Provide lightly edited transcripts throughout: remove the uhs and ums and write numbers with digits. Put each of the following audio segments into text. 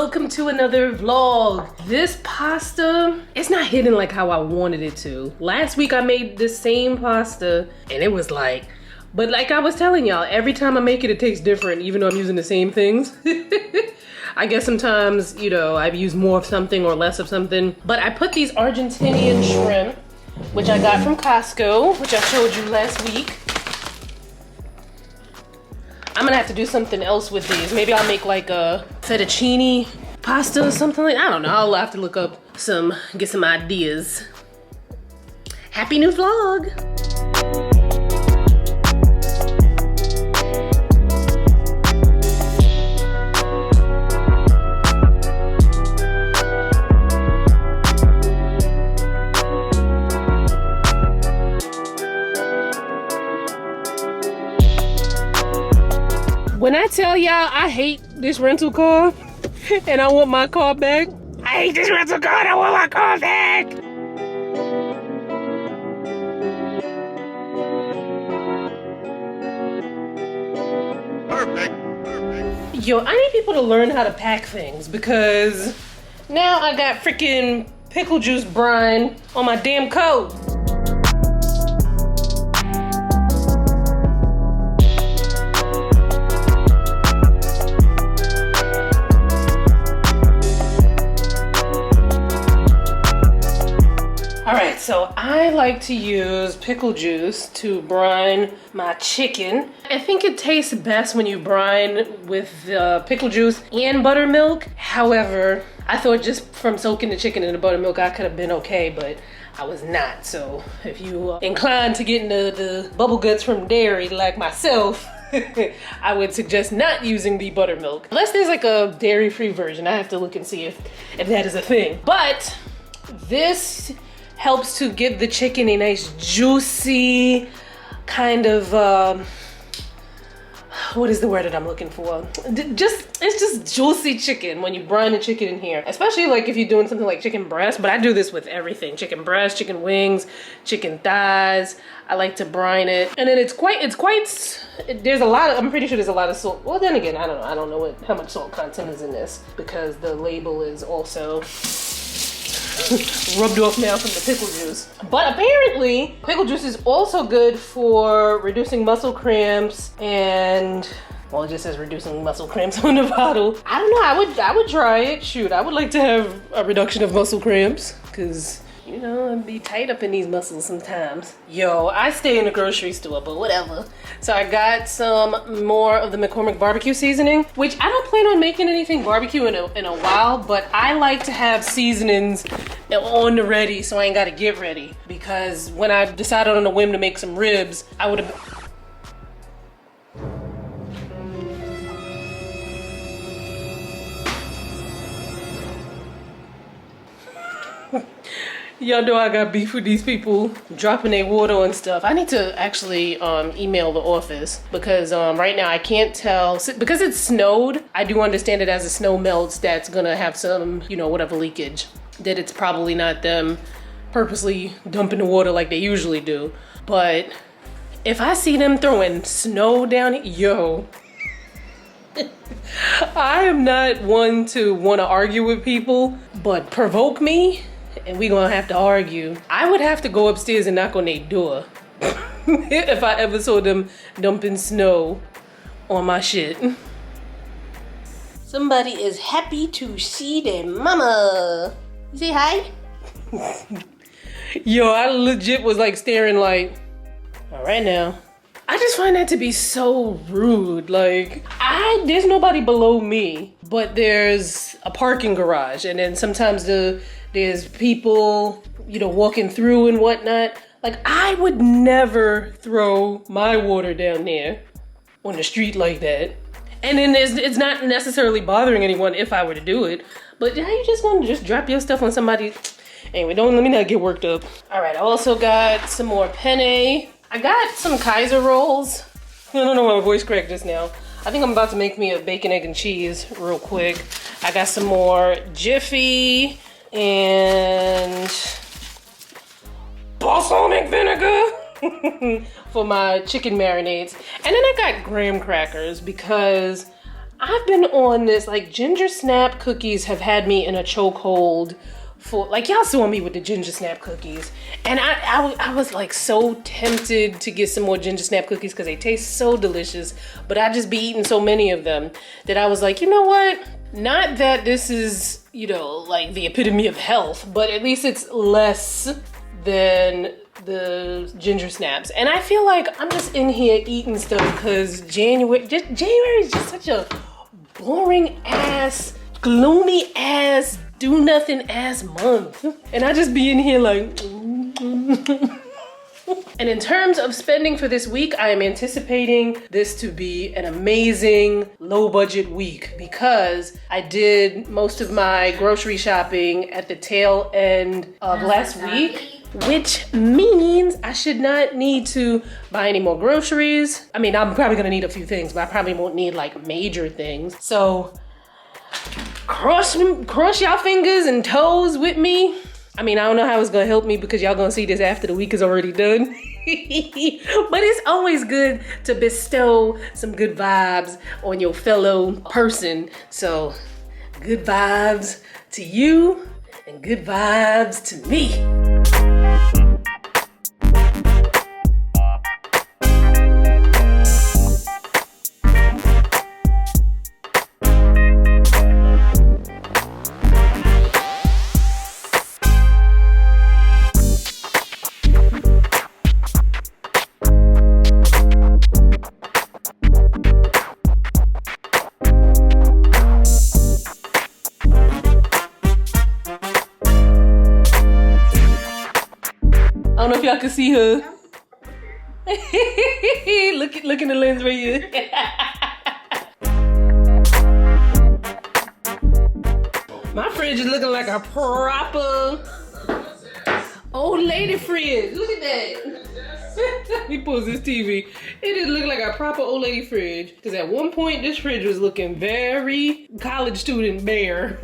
welcome to another vlog. This pasta, it's not hitting like how I wanted it to. Last week I made the same pasta and it was like, but like I was telling y'all, every time I make it, it tastes different even though I'm using the same things. I guess sometimes, you know, I've used more of something or less of something. But I put these Argentinian shrimp, which I got from Costco, which I showed you last week. I'm gonna have to do something else with these. Maybe I'll make like a fettuccine pasta or something like that. I don't know. I'll have to look up get some ideas. Happy new vlog. When I tell y'all I hate this rental car and I want my car back, I hate this rental car and I want my car back. Perfect. Yo, I need people to learn how to pack things because now I got freaking pickle juice brine on my damn coat. Alright, so I like to use pickle juice to brine my chicken. I think it tastes best when you brine with pickle juice and buttermilk. However, I thought just from soaking the chicken in the buttermilk, I could have been okay, but I was not. So if you inclined to getting the bubble guts from dairy like myself, I would suggest not using the buttermilk. Unless there's like a dairy-free version. I have to look and see if that is a thing. But this helps to give the chicken a nice juicy kind of what is the word that I'm looking for? It's just juicy chicken when you brine the chicken in here, especially like if you're doing something like chicken breast. But I do this with everything: chicken breast, chicken wings, chicken thighs. I like to brine it, and then it's quite there's a lot of, I'm pretty sure there's a lot of salt. Well, then again, I don't know how much salt content is in this because the label is also rubbed off now from the pickle juice. But apparently pickle juice is also good for reducing muscle cramps and, well, it just says reducing muscle cramps on the bottle. I don't know, I would try it. Shoot, I would like to have a reduction of muscle cramps because, you know, I'd be tight up in these muscles sometimes. Yo, I stay in the grocery store, but whatever. So I got some more of the McCormick barbecue seasoning, which I don't plan on making anything barbecue in a while, but I like to have seasonings on the ready so I ain't gotta get ready. Because when I decided on a whim to make some ribs, I would have... Y'all know I got beef with these people dropping their water and stuff. I need to actually email the office because right now I can't tell. Because it snowed, I do understand it as the snow melts that's gonna have some, you know, whatever leakage. That it's probably not them purposely dumping the water like they usually do. But if I see them throwing snow down, yo. I am not one to want to argue with people, but provoke me and we gonna have to argue. I would have to go upstairs and knock on their door if I ever saw them dumping snow on my shit. Somebody is happy to see their mama. You say hi? Yo, I legit was like staring like, all right now. I just find that to be so rude. Like, there's nobody below me, but there's a parking garage, and then sometimes there's people, you know, walking through and whatnot. Like, I would never throw my water down there on the street like that. And then it's not necessarily bothering anyone if I were to do it, but how you just gonna just drop your stuff on somebody? Anyway, let me not get worked up. All right, I also got some more penne. I got some Kaiser rolls. I don't know why my voice cracked just now. I think I'm about to make me a bacon, egg, and cheese real quick. I got some more Jiffy and balsamic vinegar for my chicken marinades. And then I got graham crackers because I've been on this, like, ginger snap cookies have had me in a chokehold for, like, y'all saw me with the ginger snap cookies. And I was like so tempted to get some more ginger snap cookies because they taste so delicious, but I just be eating so many of them that I was like, you know what? Not that this is, you know, like the epitome of health, but at least it's less than the ginger snaps. And I feel like I'm just in here eating stuff because January is just such a boring ass, gloomy ass, do nothing ass month. And I just be in here like, And in terms of spending for this week, I am anticipating this to be an amazing low budget week because I did most of my grocery shopping at the tail end of last week, which means I should not need to buy any more groceries. I mean, I'm probably gonna need a few things, but I probably won't need like major things. So cross y'all fingers and toes with me. I mean, I don't know how it's gonna help me because y'all gonna see this after the week is already done. But it's always good to bestow some good vibes on your fellow person. So good vibes to you and good vibes to me. I don't know if y'all can see her. look in the lens right here. My fridge is looking like a proper old lady fridge. Look at that. He pulls this TV. It just look like a proper old lady fridge. Because at one point, this fridge was looking very college student bare.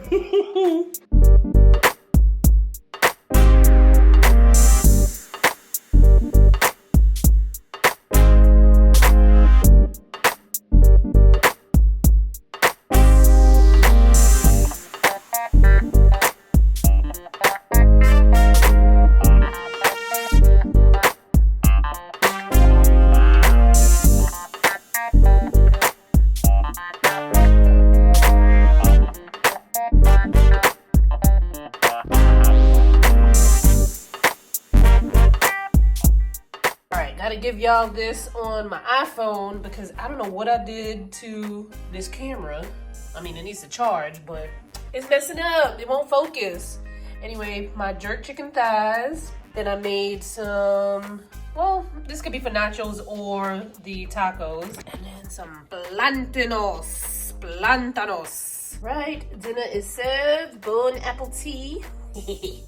Gotta give y'all this on my iPhone because I don't know what I did to this camera. I mean, it needs to charge, but it's messing up. It won't focus. Anyway, my jerk chicken thighs. Then I made some, well, this could be for nachos or the tacos. And then some plantanos. Right, dinner is served. Bon appetit.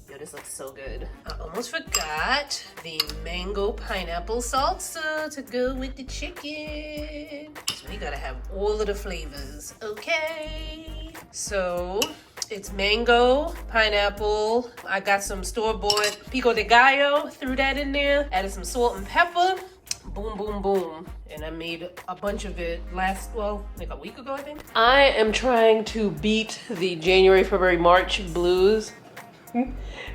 Yo, this looks so good. I almost forgot the mango pineapple salsa to go with the chicken. So we gotta have all of the flavors, okay? So it's mango, pineapple. I got some store-bought pico de gallo, threw that in there, added some salt and pepper. Boom, boom, boom. And I made a bunch of it like a week ago, I think. I am trying to beat the January, February, March blues.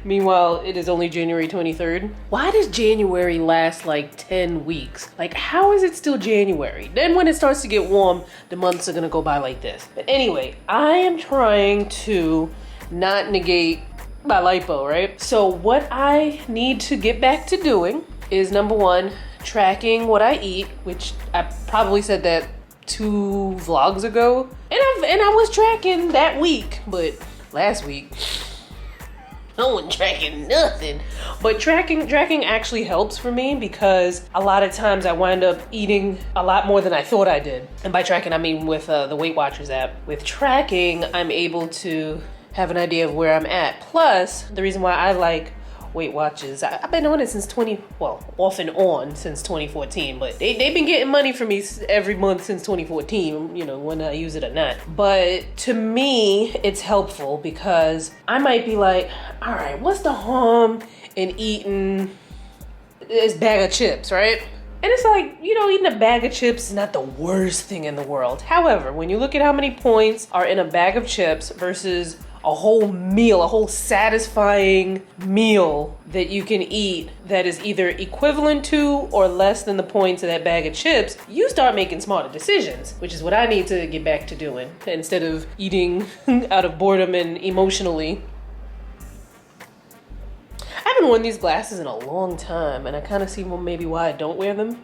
Meanwhile, it is only January 23rd. Why does January last like 10 weeks? Like, how is it still January? Then when it starts to get warm, the months are gonna go by like this. But anyway, I am trying to not negate my lipo, right? So what I need to get back to doing is, number one, tracking what I eat, which I probably said that 2 vlogs ago. And I was tracking that week, but last week, no one tracking nothing. But tracking actually helps for me because a lot of times I wind up eating a lot more than I thought I did. And by tracking, I mean with the Weight Watchers app. With tracking, I'm able to have an idea of where I'm at. Plus, the reason why I like Weight Watchers, I've been on it since off and on since 2014, but they've been getting money from me every month since 2014, you know, when I use it or not. But to me, it's helpful because I might be like, all right, what's the harm in eating this bag of chips, right? And it's like, you know, eating a bag of chips is not the worst thing in the world. However, when you look at how many points are in a bag of chips versus a whole meal, a whole satisfying meal that you can eat that is either equivalent to or less than the points of that bag of chips, you start making smarter decisions, which is what I need to get back to doing instead of eating out of boredom and emotionally. I haven't worn these glasses in a long time, and I kind of see maybe why I don't wear them.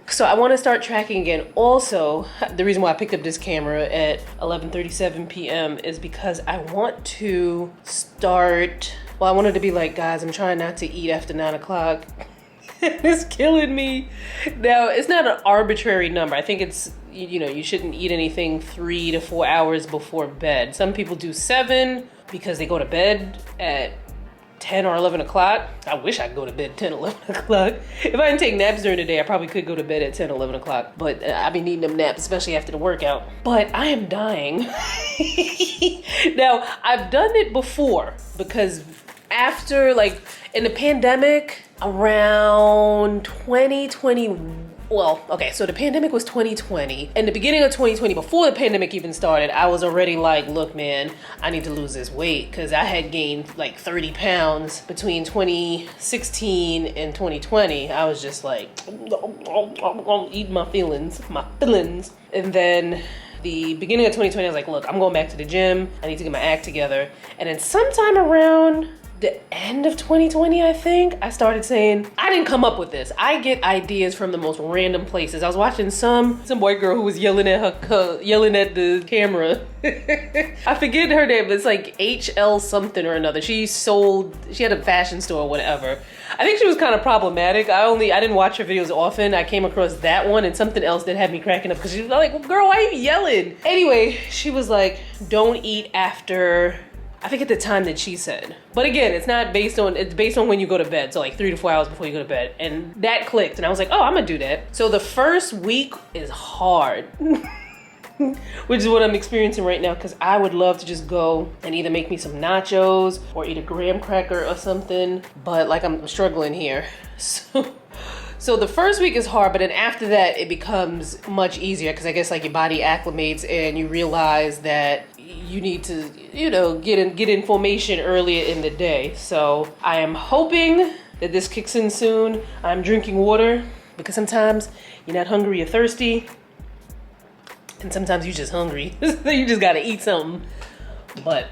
So I want to start tracking again. Also, the reason why I picked up this camera at 11:37 p.m. is because I want to start, well, I wanted to be like, guys, I'm trying not to eat after 9 o'clock. It's killing me. Now, it's not an arbitrary number. I think it's, you know, you shouldn't eat anything 3 to 4 hours before bed. Some people do 7 because they go to bed at 10 or 11 o'clock. I wish I could go to bed at 10, 11 o'clock. If I didn't take naps during the day, I probably could go to bed at 10, 11 o'clock. But I've been needing them naps, especially after the workout. But I am dying. Now, I've done it before because after, like, in the pandemic, around 2020, well, okay, so the pandemic was 2020. In the beginning of 2020, before the pandemic even started, I was already like, look, man, I need to lose this weight because I had gained like 30 pounds between 2016 and 2020. I was just like, eating my feelings. And then the beginning of 2020, I was like, look, I'm going back to the gym. I need to get my act together. And then sometime around the end of 2020, I think, I started saying, I didn't come up with this. I get ideas from the most random places. I was watching some white girl who was yelling at yelling at the camera. I forget her name, but it's like HL something or another. She had a fashion store or whatever. I think she was kind of problematic. I didn't watch her videos often. I came across that one and something else that had me cracking up because she was like, well, girl, why are you yelling? Anyway, she was like, don't eat after, I forget the time that she said. But again, it's based on when you go to bed. So like 3 to 4 hours before you go to bed. And that clicked and I was like, oh, I'm gonna do that. So the first week is hard. Which is what I'm experiencing right now because I would love to just go and either make me some nachos or eat a graham cracker or something. But like I'm struggling here. So the first week is hard, but then after that, it becomes much easier because I guess like your body acclimates and you realize that you need to, you know, get in formation earlier in the day. So I am hoping that this kicks in soon. I'm drinking water because sometimes you're not hungry, you're thirsty. And sometimes you're just hungry. You just gotta eat something. But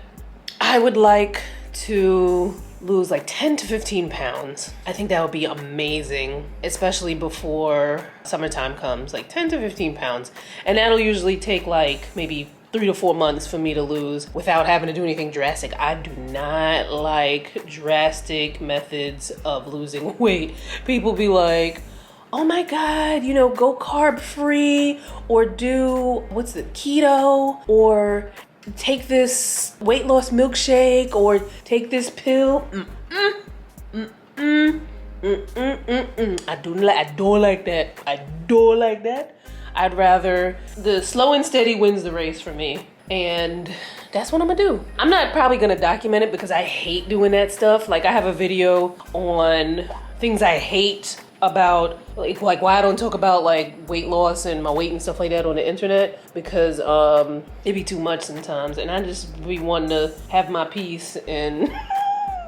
I would like to lose like 10 to 15 pounds. I think that would be amazing, especially before summertime comes, like 10 to 15 pounds. And that'll usually take like maybe 3 to 4 months for me to lose without having to do anything drastic. I do not like drastic methods of losing weight. People be like, oh my God, you know, go carb free or do, what's the keto, or take this weight loss milkshake or take this pill. I don't like that. I don't like that. I'd rather the slow and steady wins the race for me. And that's what I'm gonna do. I'm not probably gonna document it because I hate doing that stuff. Like I have a video on things I hate about like why I don't talk about like weight loss and my weight and stuff like that on the internet because it be too much sometimes and I just be wanting to have my peace and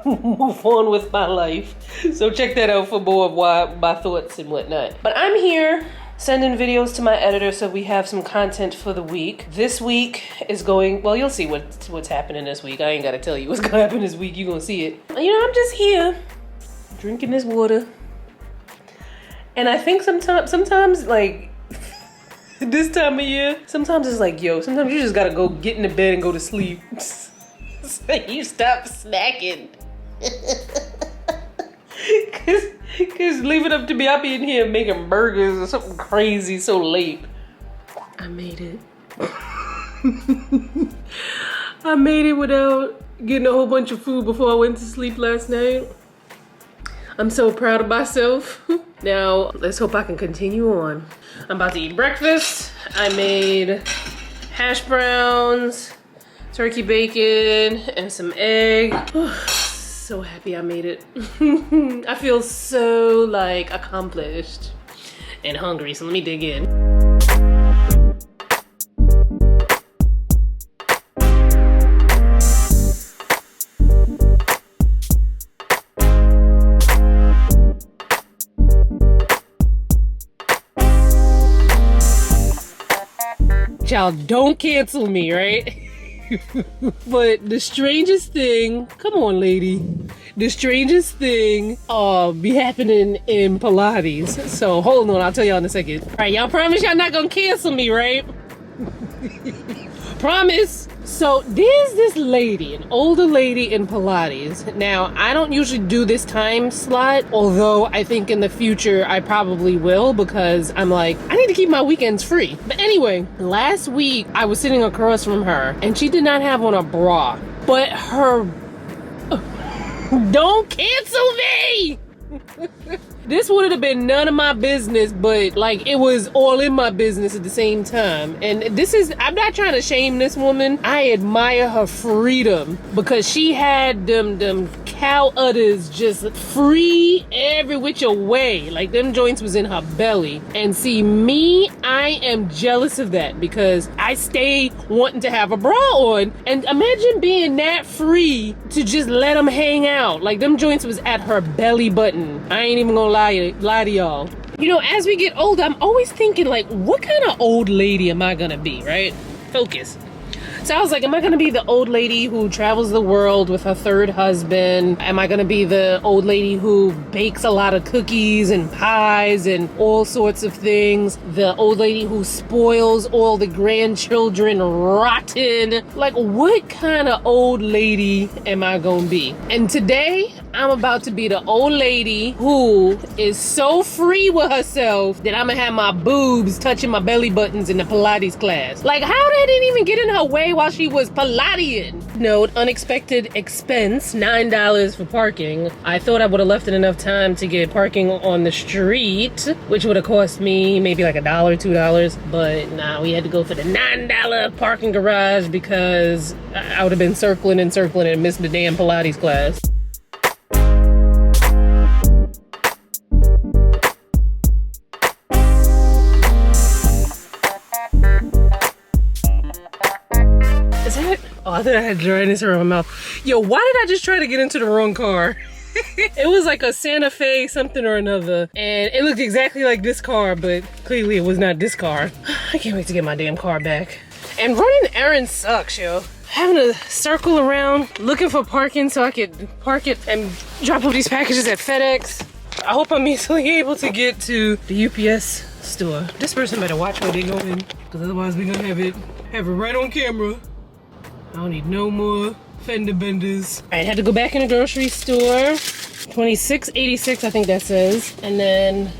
move on with my life. So check that out for more of my thoughts and whatnot. But I'm here sending videos to my editor so we have some content for the week. This week is going, well, you'll see what's happening this week. I ain't gotta tell you what's gonna happen this week. You're gonna see it. You know, I'm just here drinking this water. And I think sometimes like this time of year, sometimes it's like, yo, sometimes you just gotta go get in the bed and go to sleep. You stop snacking. Cause leave it up to me, I'll be in here making burgers or something crazy so late. I made it. I made it without getting a whole bunch of food before I went to sleep last night. I'm so proud of myself. Now, let's hope I can continue on. I'm about to eat breakfast. I made hash browns, turkey bacon, and some egg. so happy I made it. I feel so like accomplished and hungry, so let me dig in. Y'all don't cancel me, right? But the strangest thing, come on lady, the strangest thing be happening in Pilates. So hold on, I'll tell y'all in a second. All right, y'all promise y'all not gonna cancel me, right? Promise. So there's this lady, an older lady in Pilates. Now, I don't usually do this time slot, although I think in the future I probably will, because I'm like, I need to keep my weekends free. But anyway, last week I was sitting across from her and she did not have on a bra, but her... Don't cancel me! This would have been none of my business, but like it was all in my business at the same time. And this is, I'm not trying to shame this woman. I admire her freedom because she had them cow udders just free every which way. Like them joints was in her belly. And see me, I am jealous of that because I stay wanting to have a bra on. And imagine being that free to just let them hang out. Like them joints was at her belly button. I ain't even gonna lie to y'all. You know, as we get older, I'm always thinking like, what kind of old lady am I gonna be, right? Focus. So I was like, am I gonna be the old lady who travels the world with her third husband? Am I gonna be the old lady who bakes a lot of cookies and pies and all sorts of things? The old lady who spoils all the grandchildren rotten? Like, what kind of old lady am I gonna be? And today, I'm about to be the old lady who is so free with herself that I'm gonna have my boobs touching my belly buttons in the Pilates class. Like, how that didn't even get in her way while she was Pilateing? Note, unexpected expense, $9 for parking. I thought I would have left it enough time to get parking on the street, which would have cost me maybe like $1, $2, but nah, we had to go for the $9 parking garage because I would have been circling and circling and missed the damn Pilates class. Oh, I thought I had dryness around my mouth. Yo, why did I just try to get into the wrong car? It was like a Santa Fe something or another, and it looked exactly like this car, but clearly it was not this car. I can't wait to get my damn car back. And running errands sucks, yo. Having to circle around looking for parking so I could park it and drop off these packages at FedEx. I hope I'm easily able to get to the UPS store. This person better watch where they go in, because otherwise we're gonna have it right on camera. I don't need no more fender benders. I had to go back in the grocery store. $26.86, I think that says. And then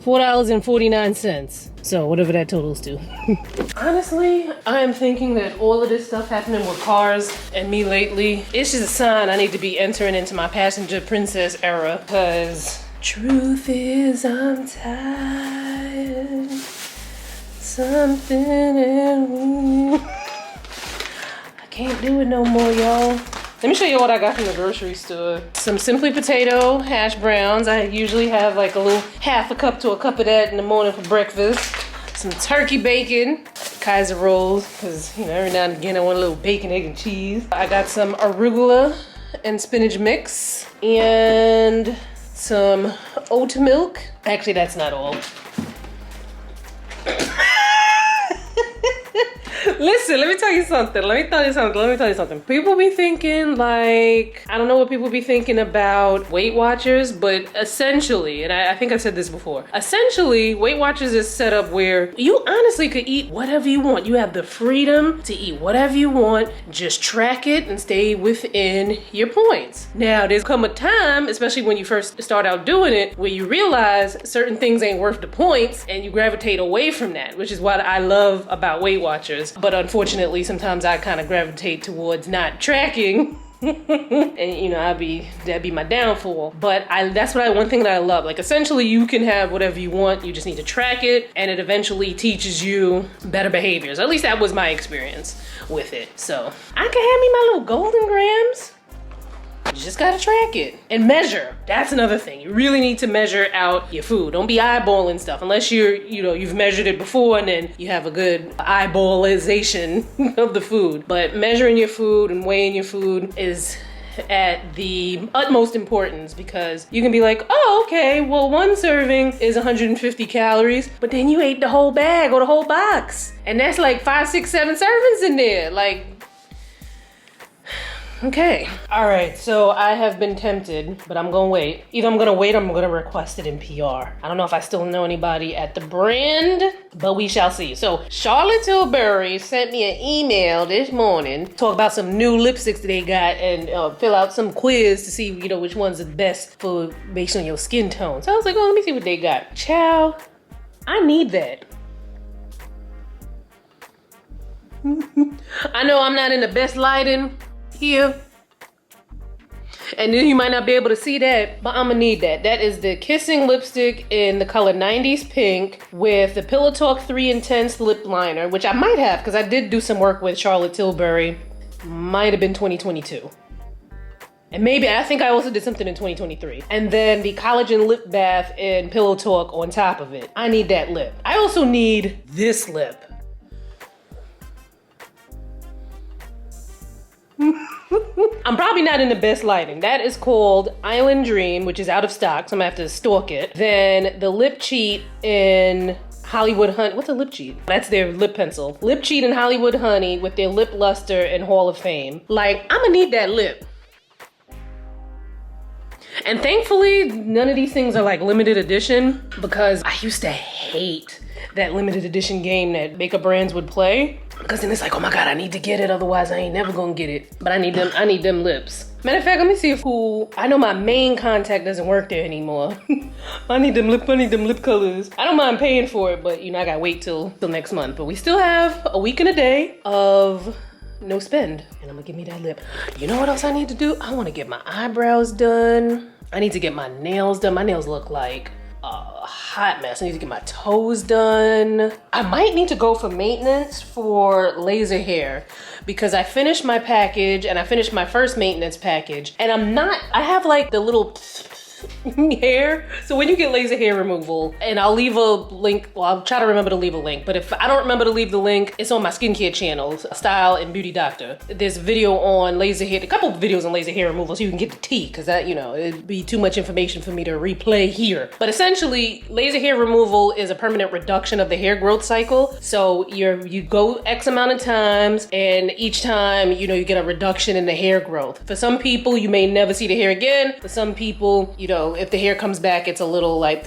$4.49. So whatever that totals to. Honestly, I am thinking that all of this stuff happening with cars and me lately, it's just a sign I need to be entering into my passenger princess era. Because truth is I'm tired. Something in me. Can't do it no more, y'all. Let me show you what I got from the grocery store. Some Simply Potato hash browns. I usually have like a little half a cup to a cup of that in the morning for breakfast. Some turkey bacon, Kaiser rolls, because you know every now and again I want a little bacon, egg, and cheese. I got some arugula and spinach mix and some oat milk. Actually, that's not all. Listen, let me tell you something. People be thinking like, I don't know what people be thinking about Weight Watchers, but essentially, and I think I've said this before, essentially, Weight Watchers is set up where you honestly could eat whatever you want. You have the freedom to eat whatever you want, just track it and stay within your points. Now, there's come a time, especially when you first start out doing it, where you realize certain things ain't worth the points and you gravitate away from that, which is what I love about Weight Watchers. But unfortunately, sometimes I kind of gravitate towards not tracking. And you know, that'd be my downfall. But that's one thing that I love. Like essentially you can have whatever you want, you just need to track it, and it eventually teaches you better behaviors. At least that was my experience with it. So I can have me my little golden grams. You just gotta track it and measure. That's another thing. You really need to measure out your food. Don't be eyeballing stuff unless you've measured it before and then you have a good eyeballization of the food. But measuring your food and weighing your food is at the utmost importance, because you can be like, oh, okay, well, one serving is 150 calories, but then you ate the whole bag or the whole box. And that's like 5, 6, 7 servings in there. Like, okay. All right, so I have been tempted, but I'm gonna wait. Either I'm gonna wait or I'm gonna request it in PR. I don't know if I still know anybody at the brand, but we shall see. So Charlotte Tilbury sent me an email this morning, talk about some new lipsticks that they got and fill out some quiz to see, which one's the best for based on your skin tone. So I was like, oh, let me see what they got. Ciao. I need that. I know I'm not in the best lighting here, and then you might not be able to see that, but I'm gonna need that. That is the Kissing lipstick in the color 90s pink with the Pillow Talk 3 Intense lip liner, which I might have because I did do some work with Charlotte Tilbury. Might have been 2022. And maybe, I think I also did something in 2023. And then the Collagen Lip Bath in Pillow Talk on top of it. I need that lip. I also need this lip. I'm probably not in the best lighting. That is called Island Dream, which is out of stock, so I'm gonna have to stalk it. Then the Lip Cheat in Hollywood Honey. What's a Lip Cheat? That's their lip pencil. Lip Cheat in Hollywood Honey with their Lip Luster and Hall of Fame. Like, I'm gonna need that lip. And thankfully, none of these things are like limited edition, because I used to hate that limited edition game that makeup brands would play. Because then it's like, oh my God, I need to get it, otherwise I ain't never gonna get it. But I need them lips. Matter of fact, let me see if I know my main contact doesn't work there anymore. I need them lip colors. I don't mind paying for it, but I gotta wait till next month. But we still have a week and a day of no spend. And I'm gonna give me that lip. You know what else I need to do? I wanna get my eyebrows done. I need to get my nails done. My nails look like a hot mess. I need to get my toes done. I might need to go for maintenance for laser hair, because I finished my package and I finished my first maintenance package, and I have like the little hair. So when you get laser hair removal, and I'll leave a link, well, I'll try to remember to leave a link, but if I don't remember to leave the link, it's on my skincare channel, Style and Beauty Doctor. There's a video on laser hair, a couple of videos on laser hair removal, so you can get the tea, because that, it'd be too much information for me to replay here. But essentially, laser hair removal is a permanent reduction of the hair growth cycle. So you go X amount of times, and each time, you get a reduction in the hair growth. For some people, you may never see the hair again. For some people, if the hair comes back, it's a little like,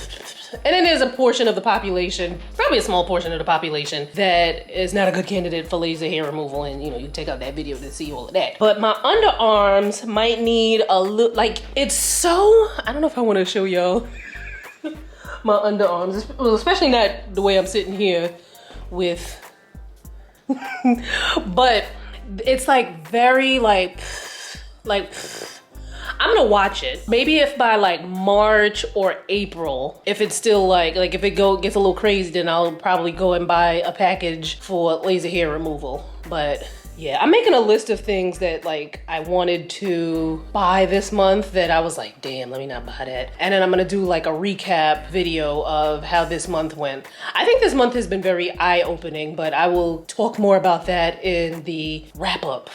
and then there's a portion of the population, probably a small portion of the population, that is not a good candidate for laser hair removal, and you can take out that video to see all of that. But my underarms might need a little, like, it's so, I don't know if I want to show y'all my underarms, especially not the way I'm sitting here with, but it's like very like, I'm gonna watch it. Maybe if by like March or April, if it's still like if it gets a little crazy, then I'll probably go and buy a package for laser hair removal. But yeah, I'm making a list of things that like I wanted to buy this month that I was like, damn, let me not buy that. And then I'm gonna do like a recap video of how this month went. I think this month has been very eye-opening, but I will talk more about that in the wrap-up.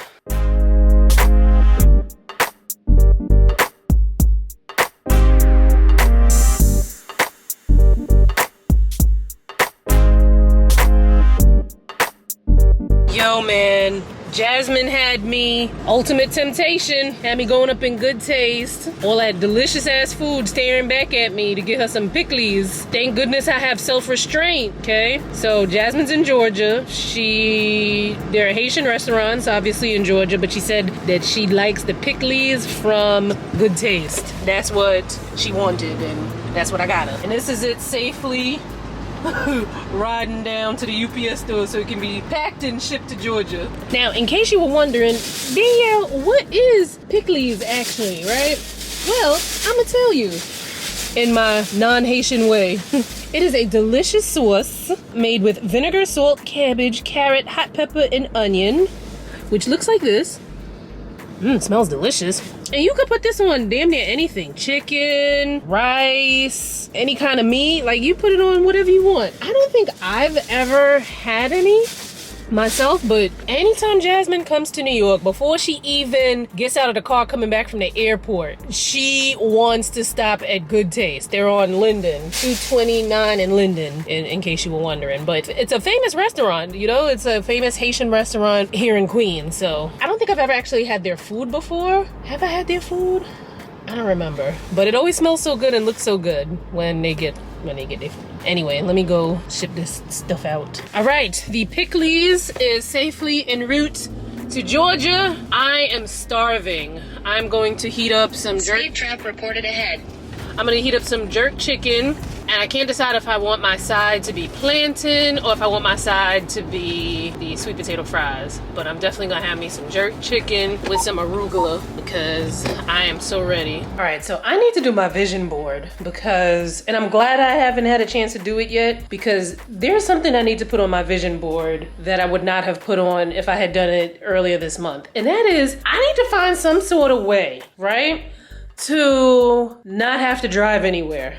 Yo, man, Jasmine had me ultimate temptation, had me going up in good taste. All that delicious ass food staring back at me to get her some pickles. Thank goodness I have self-restraint, okay? So Jasmine's in Georgia. There are Haitian restaurants, obviously, in Georgia, but she said that she likes the pickles from Good Taste. That's what she wanted, and that's what I got her. And this is it safely riding down to the UPS store so it can be packed and shipped to Georgia. Now, in case you were wondering, Danielle, what is pickles actually, right? Well, I'm gonna tell you in my non-Haitian way. It is a delicious sauce made with vinegar, salt, cabbage, carrot, hot pepper, and onion, which looks like this. Smells delicious. And you could put this on damn near anything. Chicken, rice, any kind of meat. Like, you put it on whatever you want. I don't think I've ever had any myself, but anytime Jasmine comes to New York, before she even gets out of the car coming back from the airport, she wants to stop at Good Taste. They're on Linden, 229 in Linden, in case you were wondering. But it's a famous restaurant, you know? It's a famous Haitian restaurant here in Queens. So I don't think I've ever actually had their food before. Have I had their food? I don't remember. But it always smells so good and looks so good when they get their food. Anyway, let me go ship this stuff out. All right, the Pickles is safely en route to Georgia. I am starving. I'm going to heat up some Speed trap reported ahead. I'm gonna heat up some jerk chicken, and I can't decide if I want my side to be plantain or if I want my side to be the sweet potato fries. But I'm definitely gonna have me some jerk chicken with some arugula because I am so ready. All right, so I need to do my vision board because, and I'm glad I haven't had a chance to do it yet, because there's something I need to put on my vision board that I would not have put on if I had done it earlier this month. And that is, I need to find some sort of way, right, to not have to drive anywhere.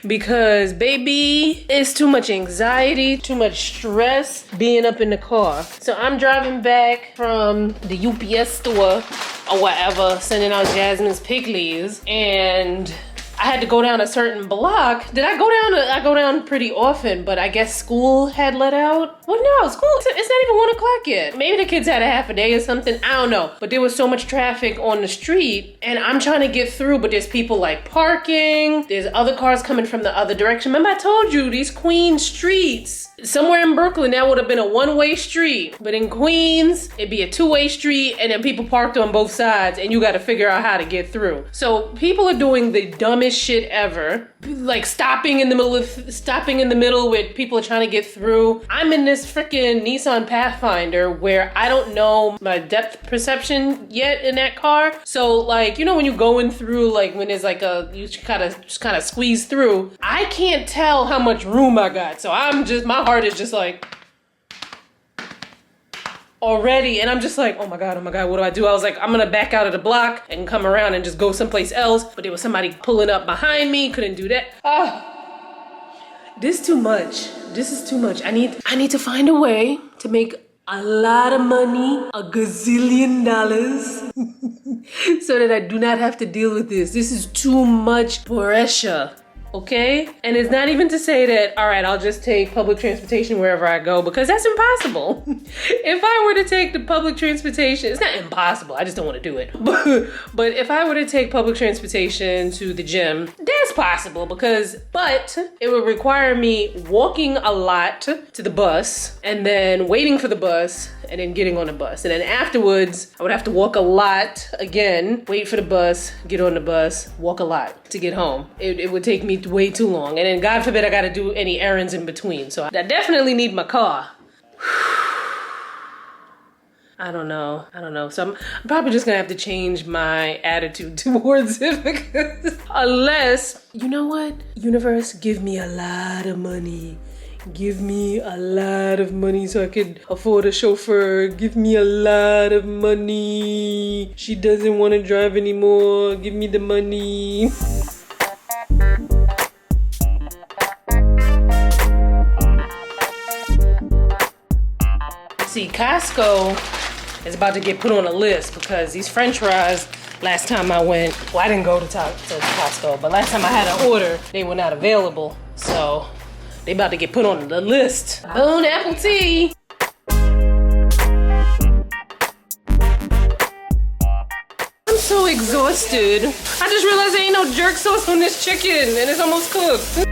Because baby, it's too much anxiety, too much stress being up in the car. So I'm driving back from the UPS store or whatever, sending out Jasmine's Pickles, and I had to go down a certain block. Did I go down? I go down pretty often, but I guess school had let out. Well, no, school, it's not even 1 o'clock yet. Maybe the kids had a half a day or something. I don't know. But there was so much traffic on the street, and I'm trying to get through, but there's people like parking. There's other cars coming from the other direction. Remember I told you, these Queens streets, somewhere in Brooklyn, that would have been a one-way street. But in Queens, it'd be a two-way street, and then people parked on both sides, and you got to figure out how to get through. So people are doing the dumbest shit ever, like stopping in the middle where people are trying to get through. I'm in this freaking Nissan Pathfinder where I don't know my depth perception yet in that car. So like, you know, when you're going through, like when there's like you kind of squeeze through, I can't tell how much room I got. So my heart is just like already, and I'm just like, oh my god, what do I do? I was like, I'm gonna back out of the block and come around and just go someplace else, but there was somebody pulling up behind me, couldn't do that. This is too much. This is too much. I need to find a way to make a lot of money, a gazillion dollars, so that I do not have to deal with this. This is too much pressure. Okay? And it's not even to say that, all right, I'll just take public transportation wherever I go, because that's impossible. If I were to take the public transportation, it's not impossible, I just don't want to do it. But if I were to take public transportation to the gym, that's possible but it would require me walking a lot to the bus and then waiting for the bus and then getting on the bus. And then afterwards, I would have to walk a lot again, wait for the bus, get on the bus, walk a lot to get home. It would take me way too long. And then God forbid I gotta do any errands in between. So I definitely need my car. I don't know. So I'm probably just gonna have to change my attitude towards it, because unless, you know what? Universe, give me a lot of money. Give me a lot of money so I could afford a chauffeur. Give me a lot of money. She doesn't want to drive anymore. Give me the money. See, Costco is about to get put on a list because these French fries, last time I went, well, I didn't go to Costco, but last time I had an order, they were not available. So they about to get put on the list. Bon apple tea. I'm so exhausted. I just realized there ain't no jerk sauce on this chicken and it's almost cooked.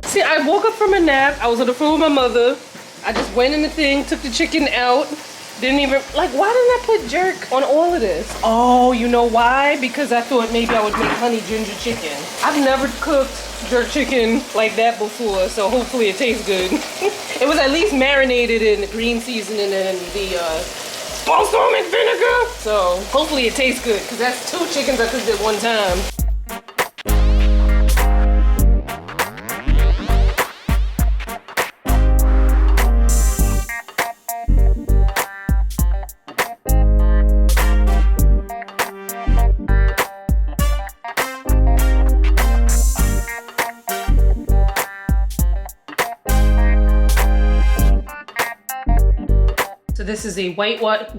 See, I woke up from a nap. I was on the phone with my mother. I just went in the thing, took the chicken out. Didn't even, like, why didn't I put jerk on all of this? Oh, you know why? Because I thought maybe I would make honey ginger chicken. I've never cooked jerk chicken like that before, so hopefully it tastes good. It was at least marinated in green seasoning and the balsamic vinegar. So hopefully it tastes good, because that's 2 chickens I cooked at one time. So this is a Weight Watchers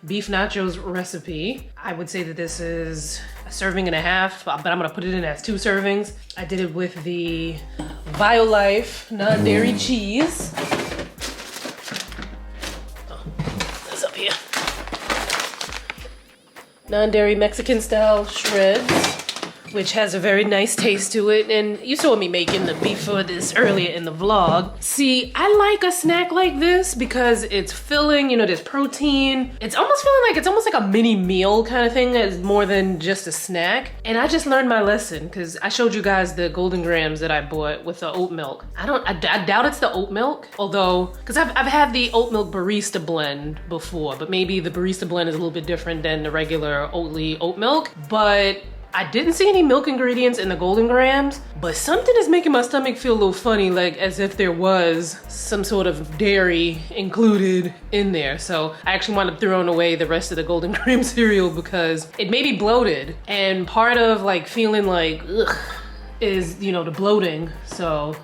beef nachos recipe. I would say that this is a serving and a half, but I'm gonna put it in as 2 servings. I did it with the Violife non-dairy cheese. Oh, that's up here. Non-dairy Mexican style shreds, which has a very nice taste to it. And you saw me making the beef for this earlier in the vlog. See, I like a snack like this because it's filling, you know, there's protein. It's almost feeling like, it's almost like a mini meal kind of thing, as more than just a snack. And I just learned my lesson because I showed you guys the Golden Grams that I bought with the oat milk. I doubt it's the oat milk, although, because I've had the oat milk barista blend before, but maybe the barista blend is a little bit different than the regular Oatly oat milk. But I didn't see any milk ingredients in the Golden Grams, but something is making my stomach feel a little funny, like as if there was some sort of dairy included in there. So I actually wound up throwing away the rest of the Golden Gram cereal because it made me bloated. And part of like feeling like, ugh, is, you know, the bloating. So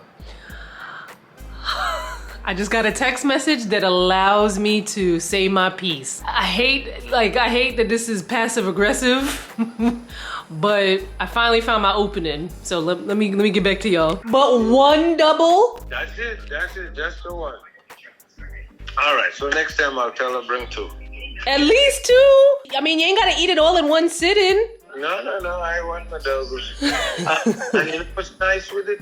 I just got a text message that allows me to say my piece. I hate that this is passive aggressive, but I finally found my opening. So let me get back to y'all. But 1 double? That's it, just the one. All right, so next time I'll tell her bring 2. At least 2? I mean, you ain't gotta eat it all in one sitting. No, I want my doubles. And you know what's nice with it?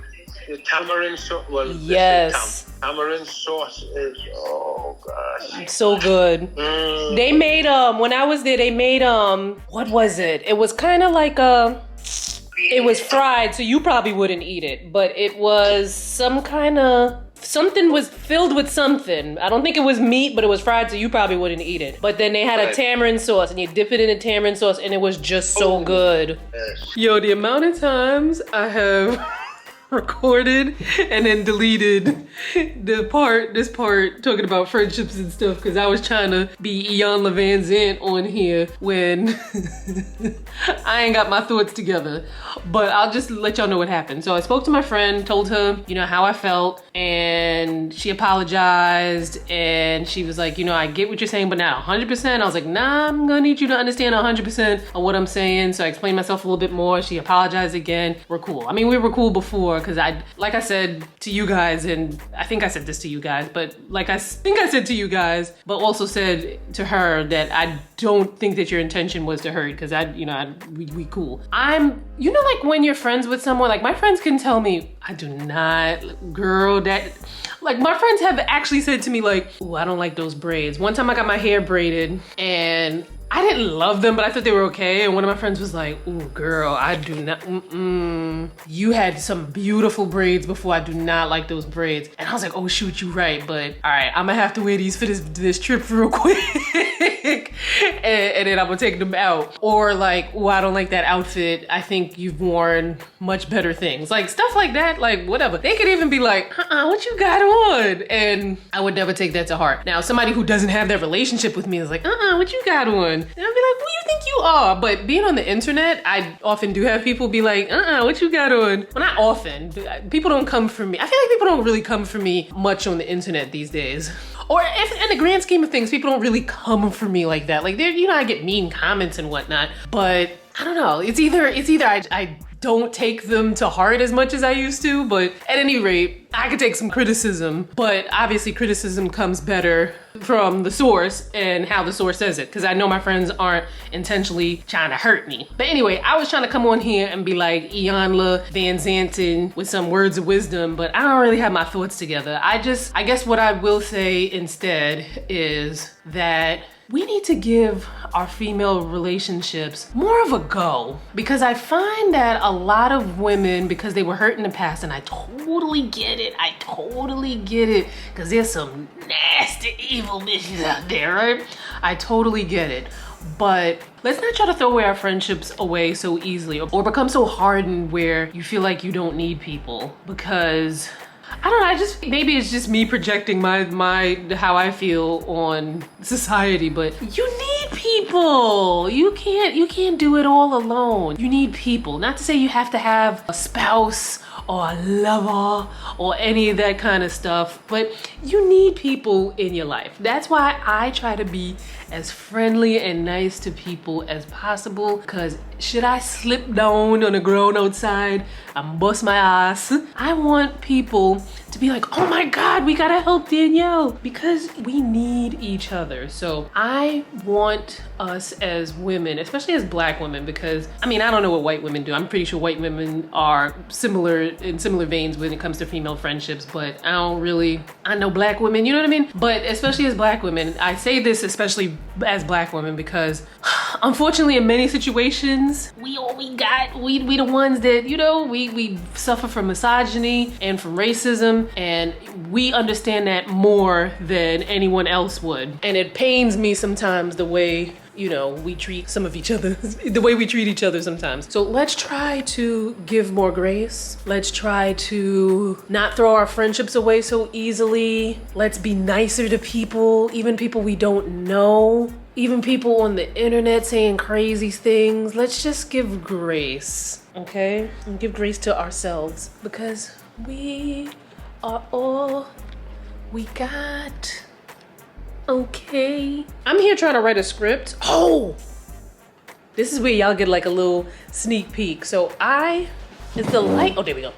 The tamarind sauce. Well, yes. Tamarind sauce is, oh gosh, so good. They made when I was there, they made what was it? It was kind of like it was fried, so you probably wouldn't eat it, but it was some kind of something was filled with something. I don't think it was meat, but it was fried, so you probably wouldn't eat it. But then they had a tamarind sauce, and you dip it in a tamarind sauce, and it was just so good. Yes. Yo, the amount of times I have recorded and then deleted this part talking about friendships and stuff because I was trying to be Iyanla Vanzant on here when I ain't got my thoughts together. But I'll just let y'all know what happened. So I spoke to my friend, told her, you know, how I felt, and she apologized, and she was like, you know, I get what you're saying, but not 100%. I was like, nah, I'm gonna need you to understand 100% of what I'm saying. So I explained myself a little bit more. She apologized again. We're cool. I mean, we were cool before because like I said to you guys, and I think I said this to you guys, but like I think I said to you guys, but also said to her that I don't think that your intention was to hurt because we cool. You know, like when you're friends with someone, like my friends can tell me, I do not, girl, that, like my friends have actually said to me like, ooh, I don't like those braids. One time I got my hair braided and I didn't love them, but I thought they were okay. And one of my friends was like, ooh, girl, I do not, you had some beautiful braids before. I do not like those braids. And I was like, oh shoot, you right. But all right, I'm gonna have to wear these for this trip real quick. and then I'm gonna take them out. Or like, oh, I don't like that outfit. I think you've worn much better things. Like stuff like that, like whatever. They could even be like, what you got on? And I would never take that to heart. Now, somebody who doesn't have that relationship with me is like, what you got on? And I'll be like, who you think you are? But being on the internet, I often do have people be like, what you got on? Well, not often. People don't come for me. I feel like people don't really come for me much on the internet these days. Or if in the grand scheme of things, people don't really come for me like that. Like, you know, I get mean comments and whatnot, but I don't know. It's either I don't take them to heart as much as I used to, but at any rate, I could take some criticism, but obviously criticism comes better from the source and how the source says it, because I know my friends aren't intentionally trying to hurt me. But anyway, I was trying to come on here and be like Iyanla Vanzant with some words of wisdom, but I don't really have my thoughts together. I guess what I will say instead is that we need to give our female relationships more of a go, because I find that a lot of women, because they were hurt in the past, and I totally get it, because there's some nasty, evil bitches out there, right? I totally get it. But let's not try to throw away our friendships away so easily or become so hardened where you feel like you don't need people, because I don't know, maybe it's just me projecting how I feel on society, but you need people. You can't do it all alone. You need people. Not to say you have to have a spouse or a lover or any of that kind of stuff, but you need people in your life. That's why I try to be as friendly and nice to people as possible, because should I slip down on the ground outside and bust my ass, I want people to be like, oh my God, we gotta help Danielle, because we need each other. So I want us as women, especially as Black women, because I mean, I don't know what white women do. I'm pretty sure white women are similar in similar veins when it comes to female friendships, but I know Black women, you know what I mean? But especially as Black women, I say this especially as Black women because unfortunately in many situations, we the ones that, you know, we suffer from misogyny and from racism, and we understand that more than anyone else would. And it pains me sometimes the way, you know, we treat some of each other, the way we treat each other sometimes. So let's try to give more grace. Let's try to not throw our friendships away so easily. Let's be nicer to people, even people we don't know, even people on the internet saying crazy things. Let's just give grace, okay? And give grace to ourselves, because we are all we got. Okay. I'm here trying to write a script. Oh! This is where y'all get like a little sneak peek. So it's the light. Oh, there we go.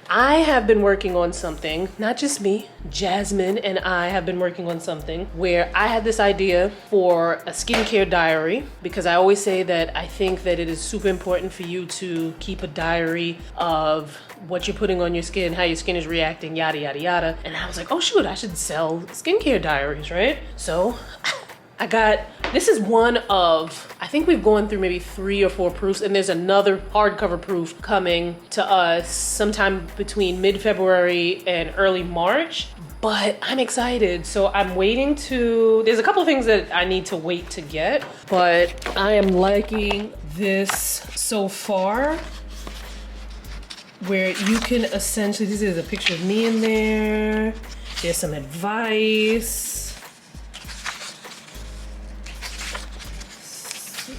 I have been working on something, not just me, Jasmine and I have been working on something where I had this idea for a skincare diary, because I always say that I think that it is super important for you to keep a diary of what you're putting on your skin, how your skin is reacting, yada, yada, yada. And I was like, oh shoot, I should sell skincare diaries, right? So this is one of, I think we've gone through maybe 3 or 4 proofs, and there's another hardcover proof coming to us sometime between mid-February and early March. But I'm excited. So I'm waiting there's a couple of things that I need to wait to get, but I am liking this so far, where you can essentially, this is a picture of me in there. There's some advice.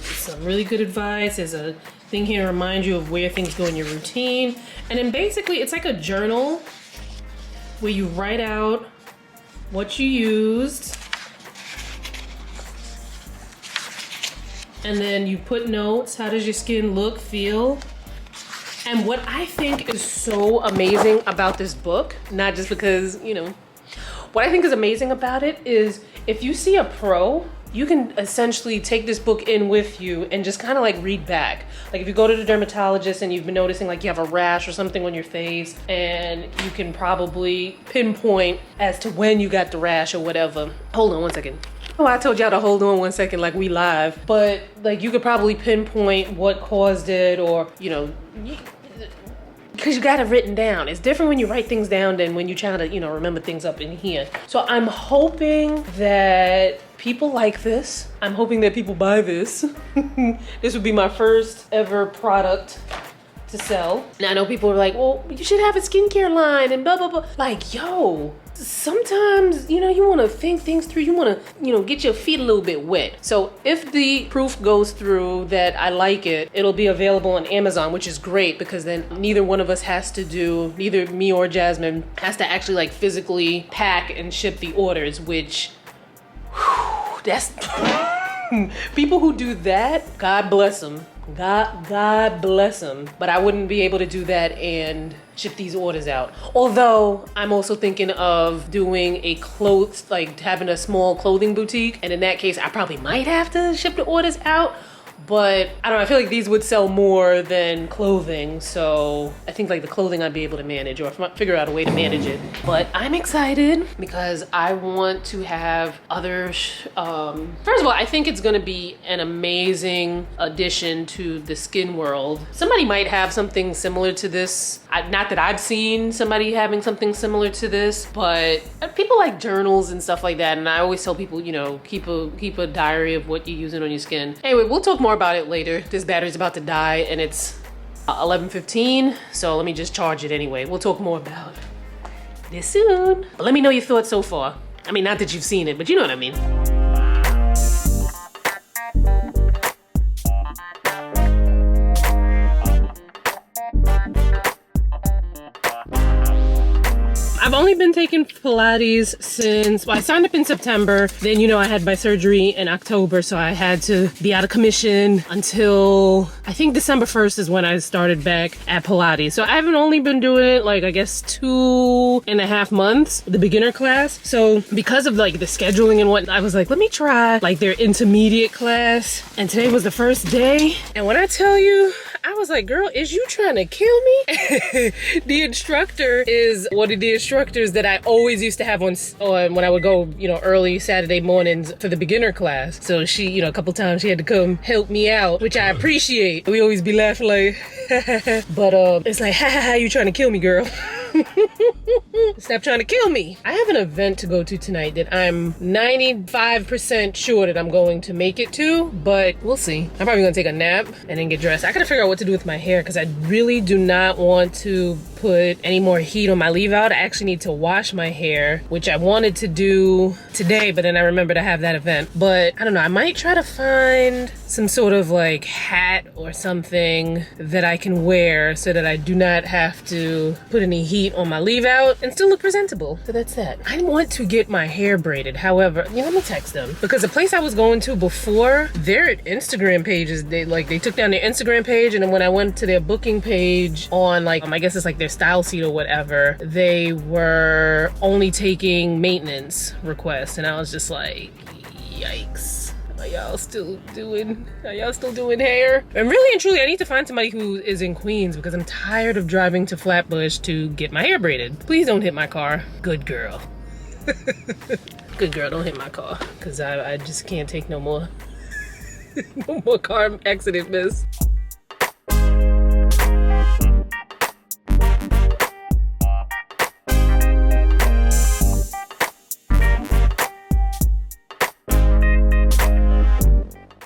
Some really good advice. There's a thing here to remind you of where things go in your routine. And then basically it's like a journal where you write out what you used. And then you put notes. How does your skin look, feel? And what I think is so amazing about this book, not just because, you know, what I think is amazing about it is if you see a pro, you can essentially take this book in with you and just kind of like read back. Like if you go to the dermatologist and you've been noticing like you have a rash or something on your face, and you can probably pinpoint as to when you got the rash or whatever. Hold on one second. Oh, I told y'all to hold on one second like we live. But like you could probably pinpoint what caused it, or, you know, because you got it written down. It's different when you write things down than when you try to, you know, remember things up in here. So I'm hoping that people like this. I'm hoping that people buy this. This would be my first ever product to sell. Now I know people are like, well, you should have a skincare line and blah, blah, blah. Like, yo, sometimes, you know, you want to think things through. You want to, you know, get your feet a little bit wet. So if the proof goes through that I like it, it'll be available on Amazon, which is great, because then neither one of us has to do, neither me or Jasmine has to actually like physically pack and ship the orders, which, whew, that's, people who do that, God bless them. God bless them. But I wouldn't be able to do that and ship these orders out. Although I'm also thinking of doing like having a small clothing boutique. And in that case, I probably might have to ship the orders out. But I don't know, I feel like these would sell more than clothing. So I think like the clothing I'd be able to manage, or figure out a way to manage it. But I'm excited because I want to have other, first of all, I think it's gonna be an amazing addition to the skin world. Somebody might have something similar to this. Not that I've seen somebody having something similar to this, but people like journals and stuff like that. And I always tell people, you know, keep a diary of what you're using on your skin. Anyway, we'll talk more about it later. This battery's about to die and it's 11:15, so let me just charge it anyway. We'll talk more about this soon. But let me know your thoughts so far. I mean, not that you've seen it, but you know what I mean. I've only been taking Pilates since, well, I signed up in September. Then, I had my surgery in October, so I had to be out of commission until I think December 1st is when I started back at Pilates. So I haven't only been doing it like, I guess 2.5 months, the beginner class. So because of like the scheduling and what, I was like, let me try like their intermediate class. And today was the first day. And when I tell you, I was like, girl, is you trying to kill me? The instructor is one of the instructors that I always used to have on when I would go, early Saturday mornings for the beginner class. So she, a couple times she had to come help me out, which I appreciate. We always be laughing like, but it's like, ha ha ha, you trying to kill me, girl. Stop trying to kill me. I have an event to go to tonight that I'm 95% sure that I'm going to make it to, but we'll see. I'm probably gonna take a nap and then get dressed. I gotta figure out what to do with my hair because I really do not want to put any more heat on my leave out. I actually need to wash my hair, which I wanted to do today, but then I remembered I have that event. But I don't know, I might try to find some sort of like hat or something that I can wear so that I do not have to put any heat on my leave out and still look presentable. So that's that. I want to get my hair braided. However, I'm gonna text them because the place I was going to before, their Instagram pages, they took down their Instagram page, and then when I went to their booking page on like, I guess it's like their style seat or whatever, they were only taking maintenance requests, and I was just like, yikes. Are y'all still doing hair? And really and truly, I need to find somebody who is in Queens because I'm tired of driving to Flatbush to get my hair braided. Please don't hit my car. Good girl. Good girl, don't hit my car because I just can't take no more no more car accident mess.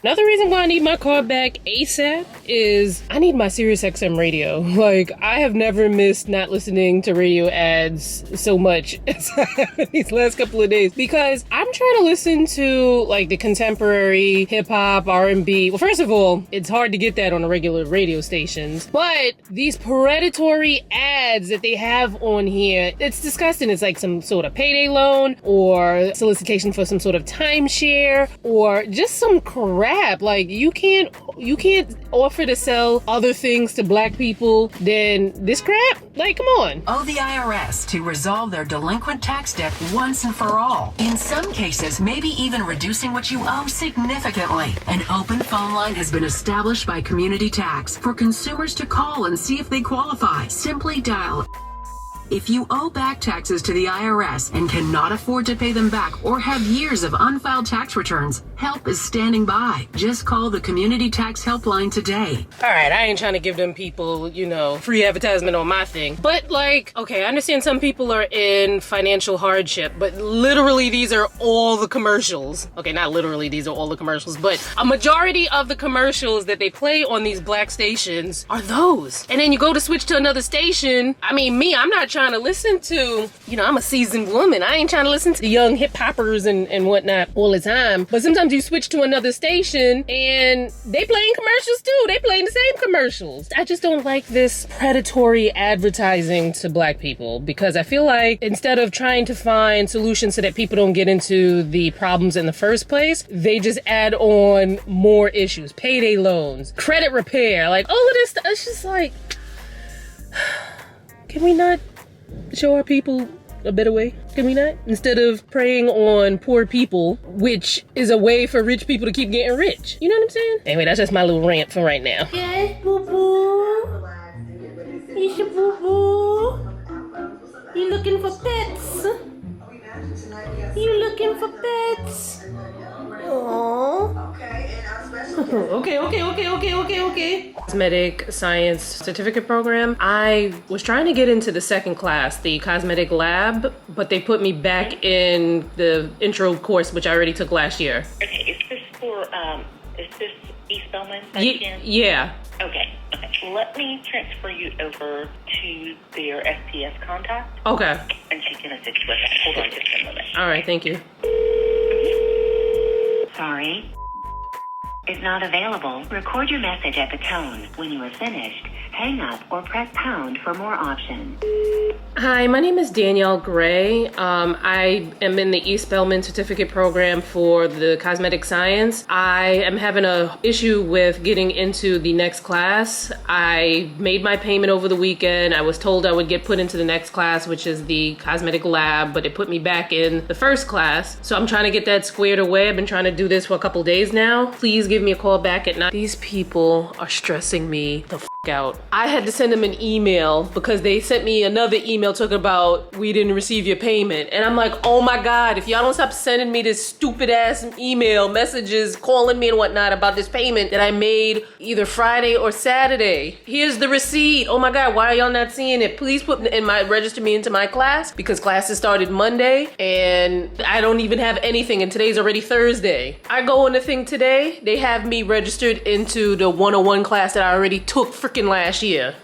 Another reason why I need my car back ASAP is I need my SiriusXM radio. Like, I have never missed not listening to radio ads so much as I have in these last couple of days because I'm trying to listen to like the contemporary hip hop, R&B. Well, first of all, it's hard to get that on the regular radio stations, but these predatory ads that they have on here, it's disgusting. It's like some sort of payday loan or solicitation for some sort of timeshare or just some crap. Like you can't offer to sell other things to black people than this crap. Like, come on. Owe the IRS to resolve their delinquent tax debt once and for all. In some cases, maybe even reducing what you owe significantly. An open phone line has been established by Community Tax for consumers to call and see if they qualify. Simply dial. If you owe back taxes to the IRS and cannot afford to pay them back or have years of unfiled tax returns, help is standing by. Just call the Community Tax Helpline today. All right, I ain't trying to give them people, free advertisement on my thing. But like, okay, I understand some people are in financial hardship, but literally these are all the commercials. Okay, not literally these are all the commercials, but a majority of the commercials that they play on these black stations are those. And then you go to switch to another station. I mean, I'm not trying to listen to, I'm a seasoned woman. I ain't trying to listen to the young hip hoppers and whatnot all the time. But sometimes you switch to another station and they playing commercials too. They playing the same commercials. I just don't like this predatory advertising to black people because I feel like instead of trying to find solutions so that people don't get into the problems in the first place, they just add on more issues. Payday loans, credit repair, like all of this stuff. It's just like, can we not show our people a better way? Can we not? Instead of preying on poor people, which is a way for rich people to keep getting rich. You know what I'm saying? Anyway, that's just my little rant for right now. Yes, boo-boo. It's your boo-boo. You looking for pets? You looking for pets? Aww. Okay. Cosmetic science certificate program. I was trying to get into the second class, the cosmetic lab, but they put me back in the intro course, which I already took last year. Okay, is this East Bellman? Yeah. Okay. Let me transfer you over to their SPS contact. Okay. And she can assist with that. Hold on just a moment. All right, thank you. Sorry. is not available. Record your message at the tone. When you are finished, hang up or press pound for more options. Hi, my name is Danielle Gray. I am in the East Spelman Certificate Program for the Cosmetic Science. I am having an issue with getting into the next class. I made my payment over the weekend. I was told I would get put into the next class, which is the Cosmetic Lab, but it put me back in the first class. So I'm trying to get that squared away. I've been trying to do this for a couple days now. Please give me a call back at 9. These people are stressing me the f out. I had to send them an email because they sent me another email talking about we didn't receive your payment. And I'm like, oh my God, if y'all don't stop sending me this stupid ass email messages, calling me and whatnot about this payment that I made either Friday or Saturday. Here's the receipt. Oh my God, why are y'all not seeing it? Please register me into my class because classes started Monday and I don't even have anything and today's already Thursday. I go on the thing today, they have me registered into the 101 class that I already took freaking last year.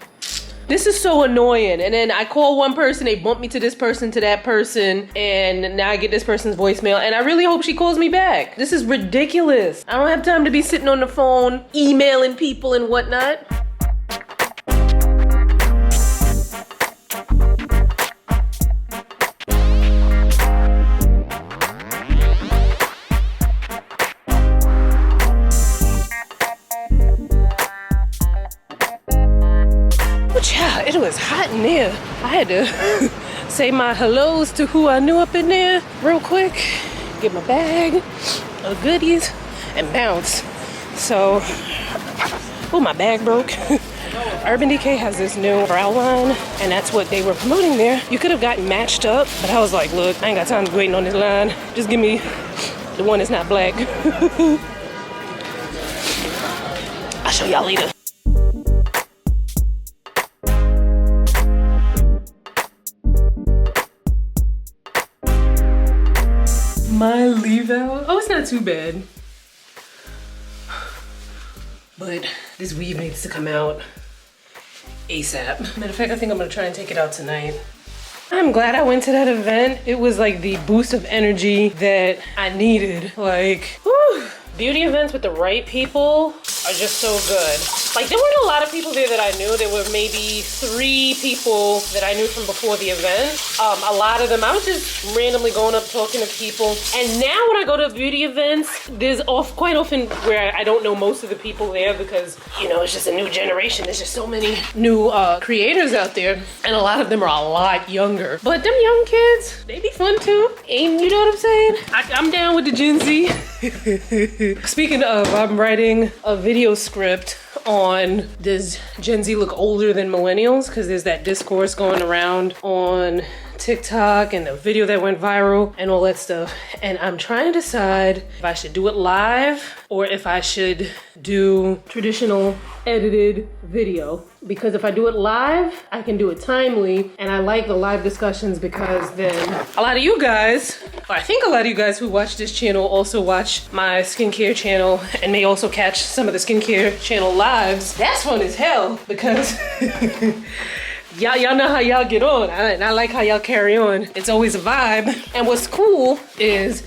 This is so annoying. And then I call one person, they bump me to this person, to that person, and now I get this person's voicemail, and I really hope she calls me back. This is ridiculous. I don't have time to be sitting on the phone, emailing people and whatnot. It was hot in there. I had to say my hellos to who I knew up in there real quick, get my bag of goodies, and bounce. So, oh, my bag broke. Urban Decay has this new brow line, and that's what they were promoting there. You could have gotten matched up, but I was like, look, I ain't got time to be waiting on this line. Just give me the one that's not black. I'll show y'all later. My leave out? Oh, it's not too bad. But this weave needs to come out ASAP. Matter of fact, I think I'm gonna try and take it out tonight. I'm glad I went to that event. It was like the boost of energy that I needed. Like, whew. Beauty events with the right people are just so good. Like, there weren't a lot of people there that I knew. There were maybe 3 people that I knew from before the event. A lot of them, I was just randomly going up talking to people. And now when I go to beauty events, there's quite often where I don't know most of the people there because, you know, it's just a new generation. There's just so many new creators out there. And a lot of them are a lot younger. But them young kids, they be fun too. And you know what I'm saying? I'm down with the Gen Z. Speaking of, I'm writing a video script on does Gen Z look older than millennials? Because there's that discourse going around on TikTok and the video that went viral and all that stuff. And I'm trying to decide if I should do it live or if I should do traditional edited video. Because if I do it live, I can do it timely. And I like the live discussions because then a lot of you guys, or I think a lot of you guys who watch this channel also watch my skincare channel and may also catch some of the skincare channel lives. That's fun as hell because y'all know how y'all get on. And I like how y'all carry on. It's always a vibe. And what's cool is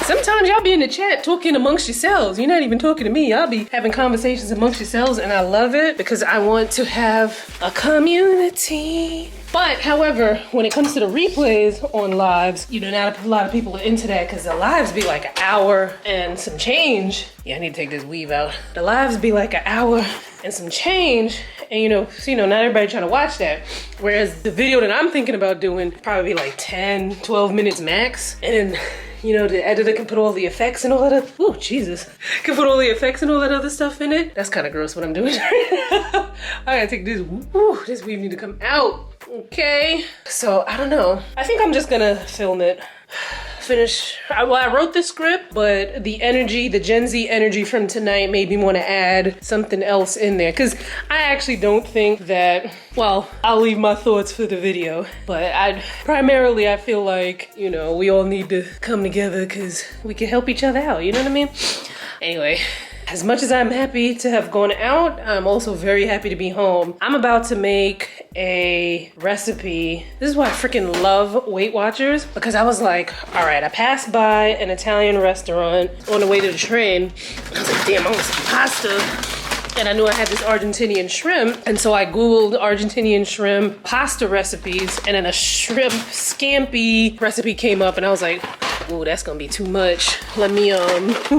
sometimes y'all be in the chat talking amongst yourselves. You're not even talking to me. Y'all be having conversations amongst yourselves and I love it because I want to have a community. But however, when it comes to the replays on lives, you know, not a lot of people are into that because the lives be like an hour and some change. Yeah, I need to take this weave out. The lives be like an hour and some change. And you know, not everybody trying to watch that. Whereas the video that I'm thinking about doing probably like 10, 12 minutes max. And then, you know, the editor can put all the effects and all that. Oh, Jesus. Can put all the effects and all that other stuff in it. That's kind of gross what I'm doing right now. I gotta take this, this weave need to come out. Okay. So, I don't know. I think I'm just gonna film it. Finish. Well, I wrote the script, but the energy, the Gen Z energy from tonight made me want to add something else in there. Because I actually don't think that, well, I'll leave my thoughts for the video. But I feel like, you know, we all need to come together because we can help each other out. You know what I mean? Anyway, As much as I'm happy to have gone out, I'm also very happy to be home. I'm about to make a recipe. This is why I freaking love Weight Watchers, because I was like, all right, I passed by an Italian restaurant on the way to the train. I was like, damn, I want some pasta. And I knew I had this Argentinian shrimp. And so I Googled Argentinian shrimp pasta recipes, and then a shrimp scampi recipe came up, and I was like, ooh, that's gonna be too much. Let me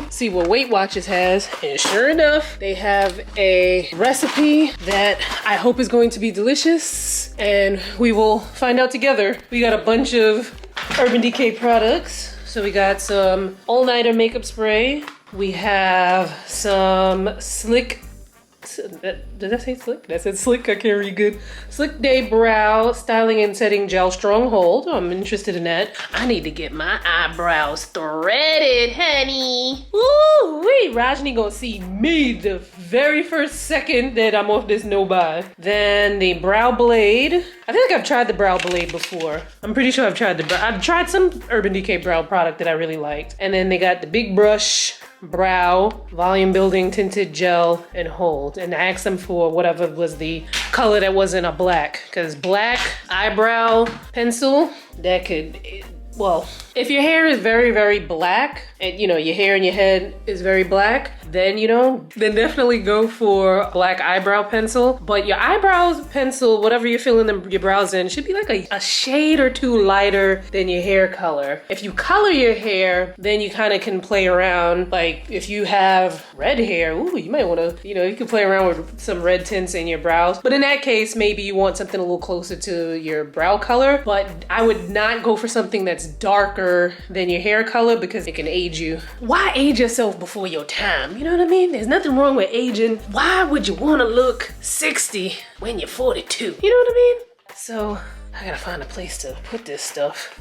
see what Weight Watchers has. And sure enough, they have a recipe that I hope is going to be delicious, and we will find out together. We got a bunch of Urban Decay products. So we got some all-nighter makeup spray. We have some Slick, did I say Slick? That said Slick, I can't read good. Slick Day Brow Styling and Setting Gel Stronghold. I'm interested in that. I need to get my eyebrows threaded, honey. Ooh, wait, Rajni gonna see me the very first second that I'm off this no-buy. Then the Brow Blade. I feel like I've tried the Brow Blade before. I'm pretty sure I've tried some Urban Decay brow product that I really liked. And then they got the Big Brush Brow Volume Building Tinted Gel and Hold. And I asked them for whatever was the color that wasn't a black, because black eyebrow pencil, that could, well, if your hair is very, very black, and you know, your hair in your head is very black, then then definitely go for black eyebrow pencil. But your eyebrows pencil, whatever you're filling your brows in, should be like a shade or two lighter than your hair color. If you color your hair, then you kind of can play around. Like if you have red hair, ooh, you might want to, you can play around with some red tints in your brows. But in that case, maybe you want something a little closer to your brow color. But I would not go for something that's darker than your hair color, because it can age you. Why age yourself before your time? You know what I mean? There's nothing wrong with aging. Why would you want to look 60 when you're 42? You know what I mean? So I gotta find a place to put this stuff.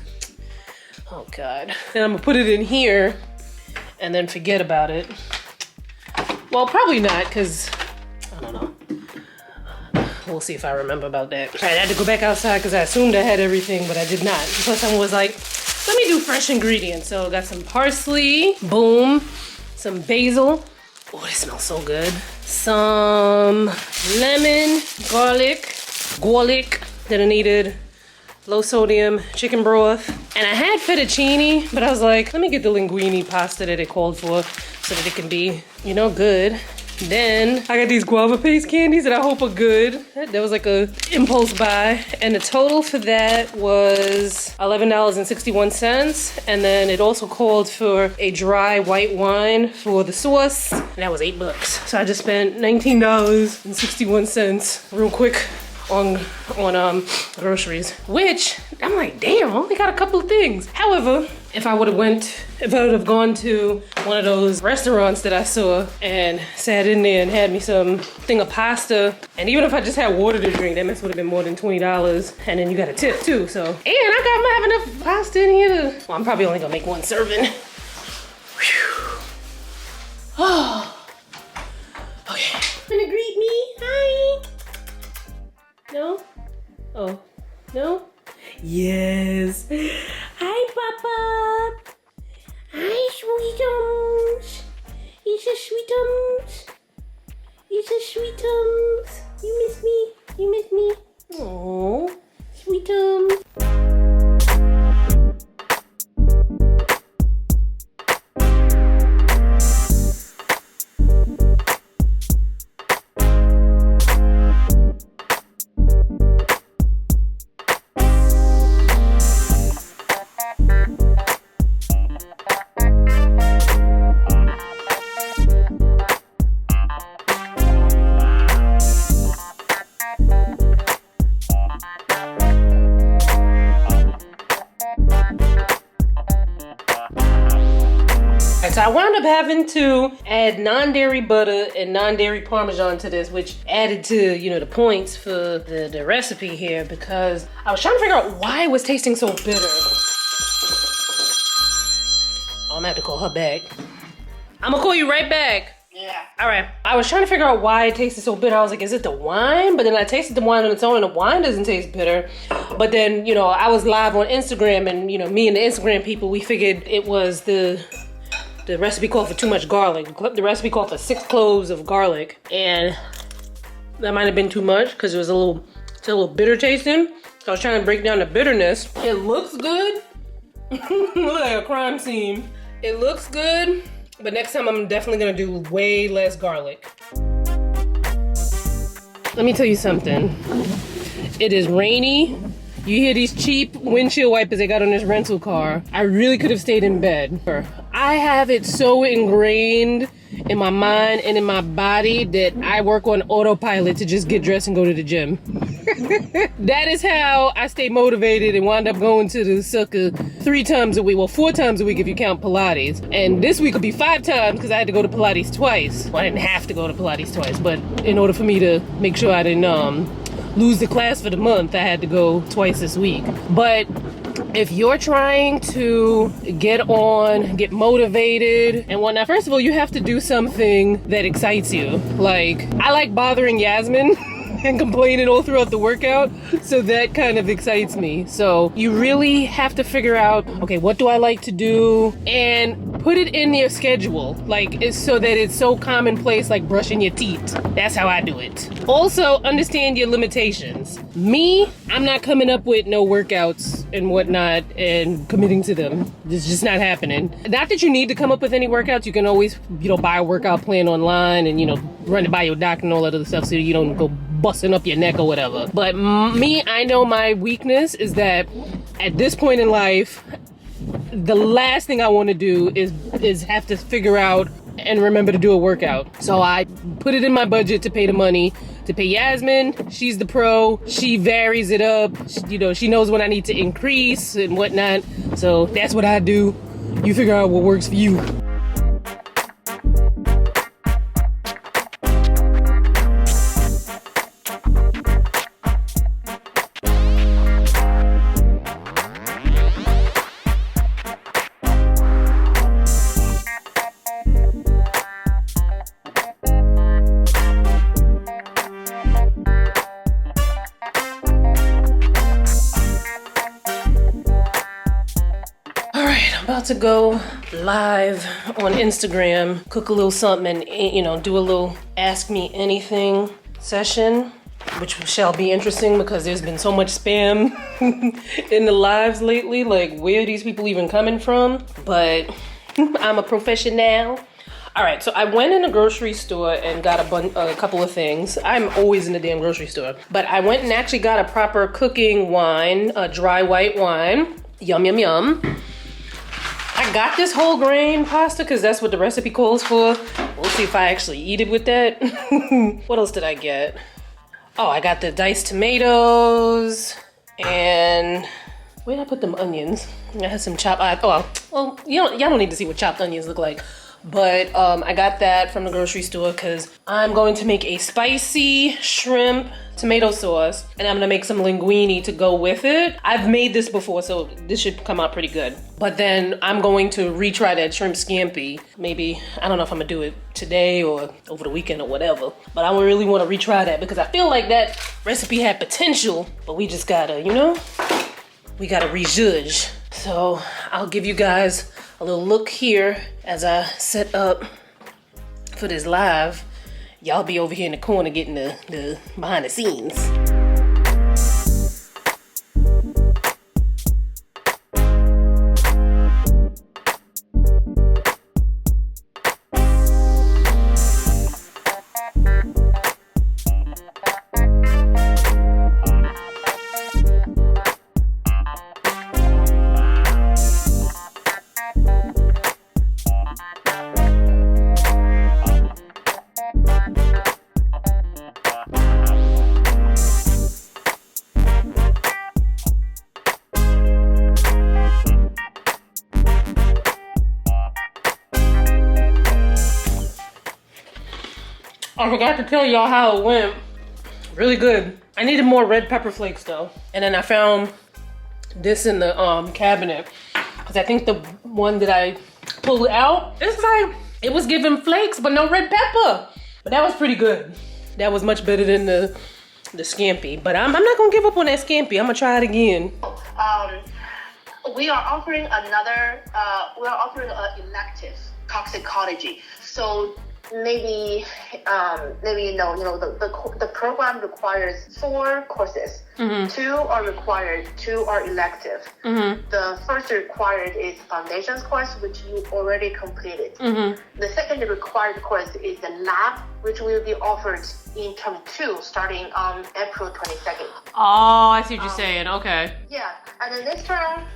Oh God. Then I'm gonna put it in here and then forget about it. Well, probably not, because I don't know. We'll see if I remember about that. All right, I had to go back outside because I assumed I had everything, but I did not. Plus I was like, let me do fresh ingredients. So I got some parsley, boom, some basil. Oh, it smells so good. Some lemon, garlic that I needed, low sodium chicken broth. And I had fettuccine, but I was like, let me get the linguine pasta that it called for so that it can be, good. Then I got these guava paste candies that I hope are good. That was like a impulse buy. And the total for that was $11.61. And then it also called for a dry white wine for the sauce. And that was $8. So I just spent $19.61 real quick on groceries, which I'm like, damn, I only got a couple of things. However, if I would have gone to one of those restaurants that I saw and sat in there and had me some thing of pasta, and even if I just had water to drink, that must would have been more than $20. And then you got a tip too, so. And I have enough pasta in here to, well, I'm probably only gonna make one serving. Whew. Oh, okay. Gonna greet me, hi. No? Oh, no? Yes. Hi, Papa. Hi, sweetums. It's a sweetums. It's a sweetums. You miss me? You miss me? Oh, sweetums. So I wound up having to add non-dairy butter and non-dairy Parmesan to this, which added to, the points for the recipe here, because I was trying to figure out why it was tasting so bitter. Oh, I'm gonna have to call her back. I'm gonna call you right back. Yeah. All right. I was trying to figure out why it tasted so bitter. I was like, is it the wine? But then I tasted the wine on its own, and the wine doesn't taste bitter. But then, I was live on Instagram, and, me and the Instagram people, we figured it was the the recipe called for too much garlic. The recipe called for 6 cloves of garlic, and that might have been too much because it was a little bitter tasting. So I was trying to break down the bitterness. It looks good. Look like a crime scene. It looks good, but next time I'm definitely gonna do way less garlic. Let me tell you something. It is rainy. You hear these cheap windshield wipers they got on this rental car. I really could have stayed in bed. I have it so ingrained in my mind and in my body that I work on autopilot to just get dressed and go to the gym. That is how I stay motivated and wind up going to the sucker 3 times a week. Well, 4 times a week if you count Pilates. And this week will be 5 times because I had to go to Pilates twice. Well, I didn't have to go to Pilates twice, but in order for me to make sure I didn't lose the class for the month, I had to go twice this week. But if you're trying to get motivated and whatnot, first of all, you have to do something that excites you. Like, I like bothering Yasmin and complaining all throughout the workout, so that kind of excites me. So you really have to figure out, okay, what do I like to do, and put it in your schedule, like, it's so that it's so commonplace, like brushing your teeth. That's how I do it. Also, understand your limitations. Me, I'm not coming up with no workouts and whatnot and committing to them. It's just not happening. Not that you need to come up with any workouts. You can always, buy a workout plan online and, run it by your doctor and all that other stuff so you don't go busting up your neck or whatever. But me, I know my weakness is that at this point in life, the last thing I want to do is have to figure out and remember to do a workout. So I put it in my budget to pay the money to pay Yasmin. She's the pro. She varies it up. She knows when I need to increase and whatnot. So that's what I do. You figure out what works for you. About to go live on Instagram, cook a little something, and do a little ask me anything session, which shall be interesting because there's been so much spam in the lives lately. Like, where are these people even coming from? But I'm a professional. All right, so I went in a grocery store and got a couple of things. I'm always in the damn grocery store, but I went and actually got a proper cooking wine, a dry white wine. Yum, yum, yum. I got this whole grain pasta because that's what the recipe calls for. We'll see if I actually eat it with that. What else did I get? Oh, I got the diced tomatoes and where did I put them onions? I had some chopped, well, y'all don't need to see what chopped onions look like. But I got that from the grocery store because I'm going to make a spicy shrimp tomato sauce and I'm gonna make some linguine to go with it. I've made this before, so this should come out pretty good. But then I'm going to retry that shrimp scampi. Maybe, I don't know if I'm gonna do it today or over the weekend or whatever. But I really wanna retry that because I feel like that recipe had potential, but we just gotta, we gotta rejudge. So I'll give you guys a little look here as I set up for this live. Y'all be over here in the corner getting the behind the scenes. I forgot to tell y'all how it went. Really good. I needed more red pepper flakes though. And then I found this in the cabinet. Cause I think the one that I pulled out, it's like, it was giving flakes, but no red pepper. But that was pretty good. That was much better than the scampi. But I'm not gonna give up on that scampi. I'm gonna try it again. We are offering an elective toxicology. So maybe the program requires 4 courses. 2 are required, 2 are elective. The first required is foundations course, which you already completed. The second required course is the lab, which will be offered in term 2 starting on April 22nd. Oh, I see what you're saying. Okay. Yeah, and then this term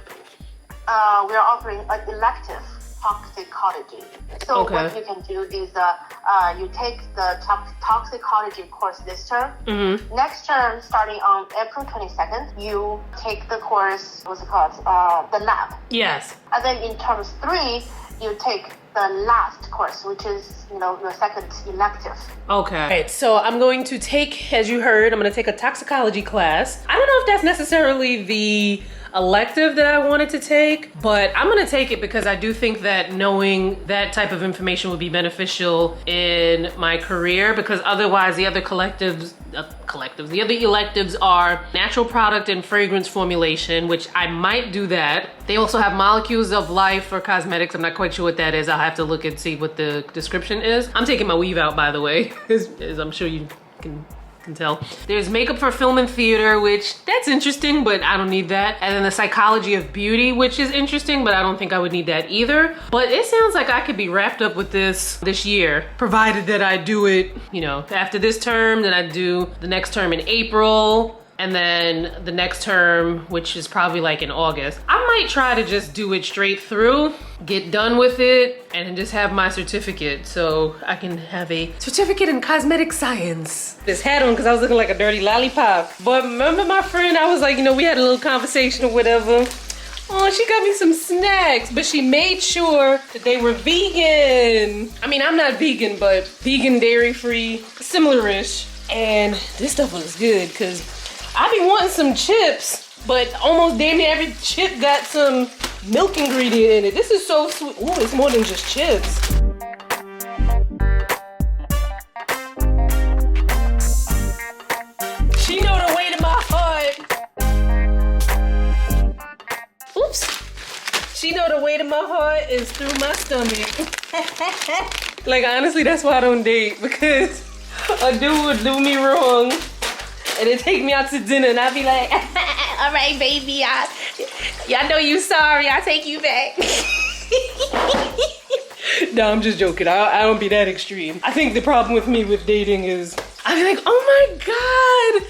we are offering an elective toxicology. So what you can do is you take the toxicology course this term. Next term, starting on April 22nd, you take the course, what's it called? The lab. Yes. And then in terms 3, you take the last course, which is, your second elective. Okay. Alright, so I'm going to take, as you heard, I'm going to take a toxicology class. I don't know if that's necessarily the elective that I wanted to take, but I'm gonna take it because I do think that knowing that type of information would be beneficial in my career, because otherwise the other the other electives are natural product and fragrance formulation, which I might do that. They also have molecules of life for cosmetics. I'm not quite sure what that is. I'll have to look and see what the description is. I'm taking my weave out, by the way, as I'm sure you can tell. There's makeup for film and theater, which that's interesting, but I don't need that. And then the psychology of beauty, which is interesting, but I don't think I would need that either. But it sounds like I could be wrapped up with this year, provided that I do it, after this term, then I do the next term in April, and then the next term, which is probably like in August. I might try to just do it straight through, get done with it, and just have my certificate so I can have a certificate in cosmetic science. This hat on because I was looking like a dirty lollipop. But remember my friend, I was like, we had a little conversation or whatever. Oh, she got me some snacks, but she made sure that they were vegan. I mean, I'm not vegan, but vegan, dairy-free, similar-ish. And this stuff looks good because I be wanting some chips, but almost damn near every chip got some milk ingredient in it. This is so sweet. Ooh, it's more than just chips. She know the way to my heart. Oops. She know the way to my heart is through my stomach. Like, honestly, that's why I don't date, because a dude would do me wrong and then take me out to dinner and I'd be like, all right, baby, y'all know you sorry, I'll take you back. No, I'm just joking. I don't be that extreme. I think the problem with me with dating is I'd be like, oh my God,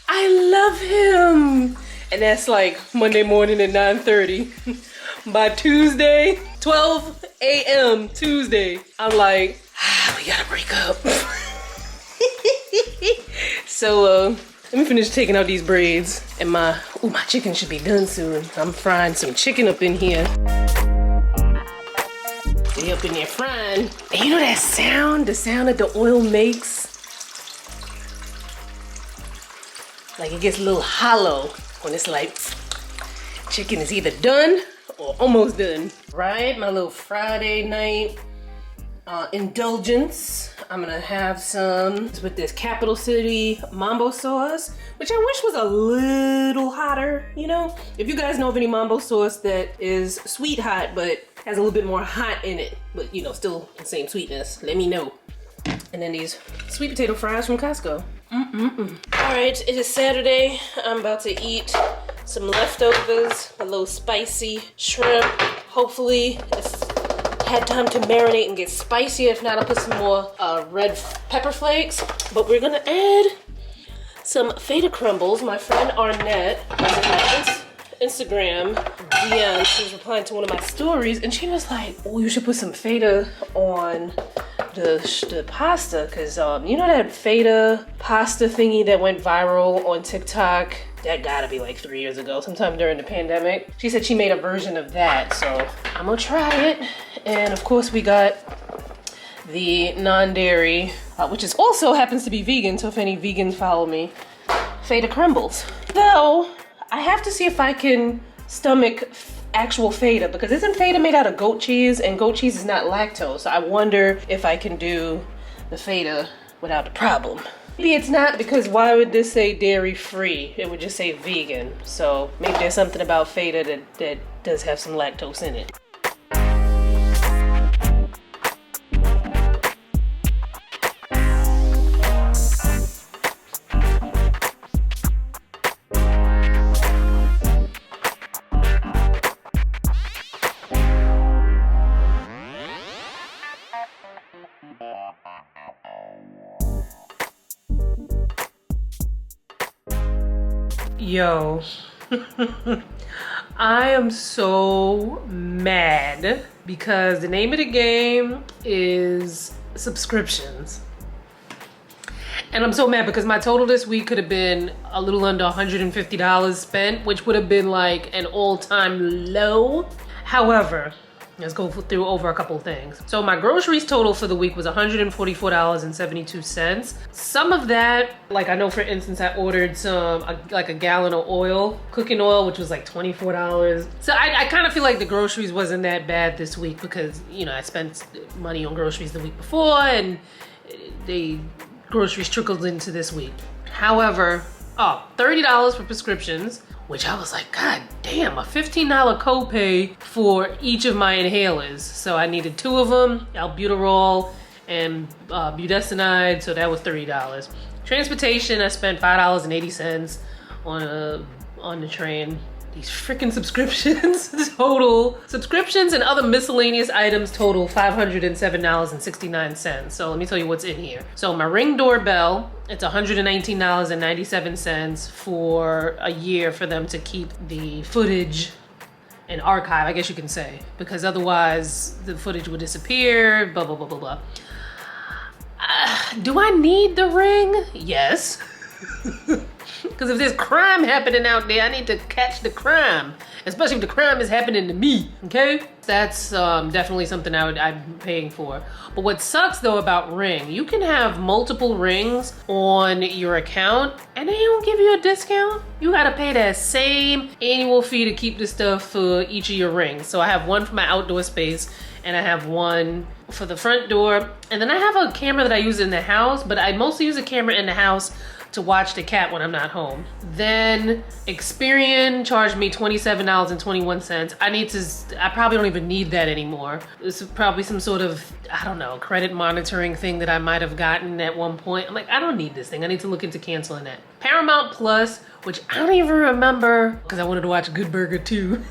I love him. And that's like Monday morning at 9:30. By Tuesday, 12 a.m. Tuesday, I'm like, we gotta break up. So, let me finish taking out these braids, and my chicken should be done soon. I'm frying some chicken up in here. Stay up in there frying. And you know that sound? The sound that the oil makes? Like it gets a little hollow when it's like, chicken is either done or almost done. Right, my little Friday night indulgence. I'm gonna have some with this Capital City Mambo sauce, which I wish was a little hotter, If you guys know of any Mambo sauce that is sweet hot, but has a little bit more hot in it, but still the same sweetness, let me know. And then these sweet potato fries from Costco. All right, it is Saturday. I'm about to eat some leftovers, a little spicy shrimp. Hopefully it's had time to marinate and get spicy. If not, I'll put some more red pepper flakes. But we're gonna add some feta crumbles. My friend Arnett was in my Instagram DM. She was replying to one of my stories and she was like, oh, you should put some feta on the pasta, because you know that feta pasta thingy that went viral on TikTok? That gotta be like 3 years ago, sometime during the pandemic. She said she made a version of that, so I'm gonna try it. And of course we got the non-dairy, which is also happens to be vegan, so if any vegans follow me, feta crumbles. Though, I have to see if I can stomach actual feta, because isn't feta made out of goat cheese, and goat cheese is not lactose, so I wonder if I can do the feta without a problem. Maybe it's not, because why would this say dairy free? It would just say vegan. So maybe there's something about feta that does have some lactose in it. Yo. I am so mad because the name of the game is subscriptions. And I'm so mad because my total this week could have been a little under $150 spent, which would have been like an all-time low. However, let's go through over a couple of things. So my groceries total for the week was $144.72. Some of that, like I know for instance, I ordered like a gallon of oil, cooking oil, which was like $24. So I kind of feel like the groceries wasn't that bad this week because, you know, I spent money on groceries the week before and the groceries trickled into this week. However, $30 for prescriptions, which I was like, God damn, a $15 copay for each of my inhalers. So I needed 2 of them, albuterol and budesonide, so that was $30. Transportation, I spent $5.80 on the train. These freaking subscriptions total. Subscriptions and other miscellaneous items total $507.69. So let me tell you what's in here. So my Ring doorbell, it's $119.97 for a year for them to keep the footage and archive, I guess you can say, because otherwise the footage would disappear, blah, blah, blah, blah, blah. Do I need the Ring? Yes. Because if there's crime happening out there, I need to catch the crime, especially if the crime is happening to me, okay? That's definitely something I'm paying for. But what sucks though about Ring, you can have multiple rings on your account and they don't give you a discount. You gotta pay that same annual fee to keep the stuff for each of your rings. So I have one for my outdoor space and I have one for the front door. And then I have a camera that I use in the house, but I mostly use a camera in the house to watch the cat when I'm not home. Then Experian charged me $27.21. I probably don't even need that anymore. This is probably some sort of, I don't know, credit monitoring thing that I might have gotten at one point. I'm like, I don't need this thing. I need to look into canceling that. Paramount Plus, which I don't even remember because I wanted to watch Good Burger 2.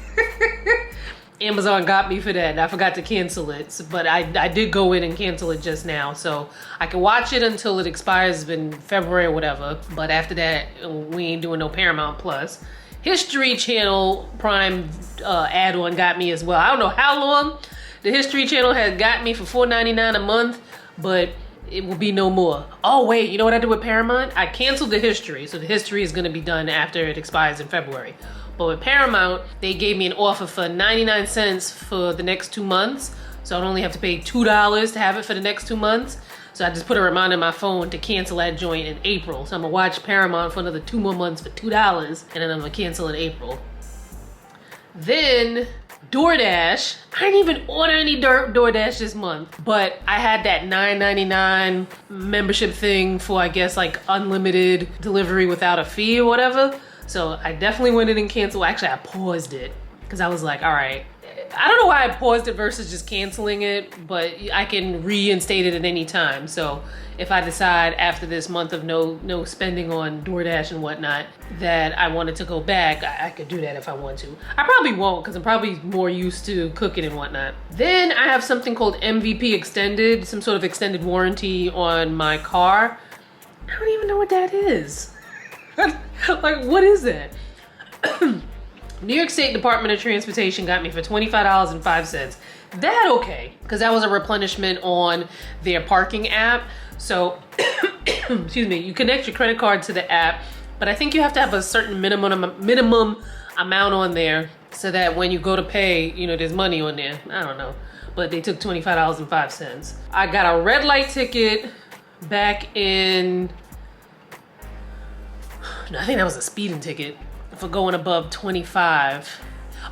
Amazon got me for that and I forgot to cancel it, but I did go in and cancel it just now, so I can watch it until it expires in February or whatever, but after that we ain't doing no Paramount Plus. History Channel Prime add-on got me as well. I don't know how long the History Channel has got me for $4.99 a month, but it will be no more. Oh wait, you know what I did with Paramount? I canceled the History, so the History is gonna be done after it expires in February. But with Paramount, they gave me an offer for 99 cents for the next 2 months. So I'd only have to pay $2 to have it for the next 2 months. So I just put a reminder on my phone to cancel that joint in April. So I'm gonna watch Paramount for another 2 more months for $2, and then I'm gonna cancel in April. Then DoorDash, I didn't even order any DoorDash this month, but I had that $9.99 membership thing for, I guess, like unlimited delivery without a fee or whatever. So I definitely went in and canceled. Actually, I paused it because I was like, all right. I don't know why I paused it versus just canceling it, but I can reinstate it at any time. So if I decide after this month of no spending on DoorDash and whatnot that I wanted to go back, I could do that if I want to. I probably won't because I'm probably more used to cooking and whatnot. Then I have something called MVP Extended, some sort of extended warranty on my car. I don't even know what that is. Like, what is that? New York State Department of Transportation got me for $25.05. That okay, because that was a replenishment on their parking app. So, excuse me, you connect your credit card to the app, but I think you have to have a certain minimum amount on there so that when you go to pay, you know, there's money on there. I don't know, but they took $25.05. I got a red light ticket back in, I think that was a speeding ticket for going above 25.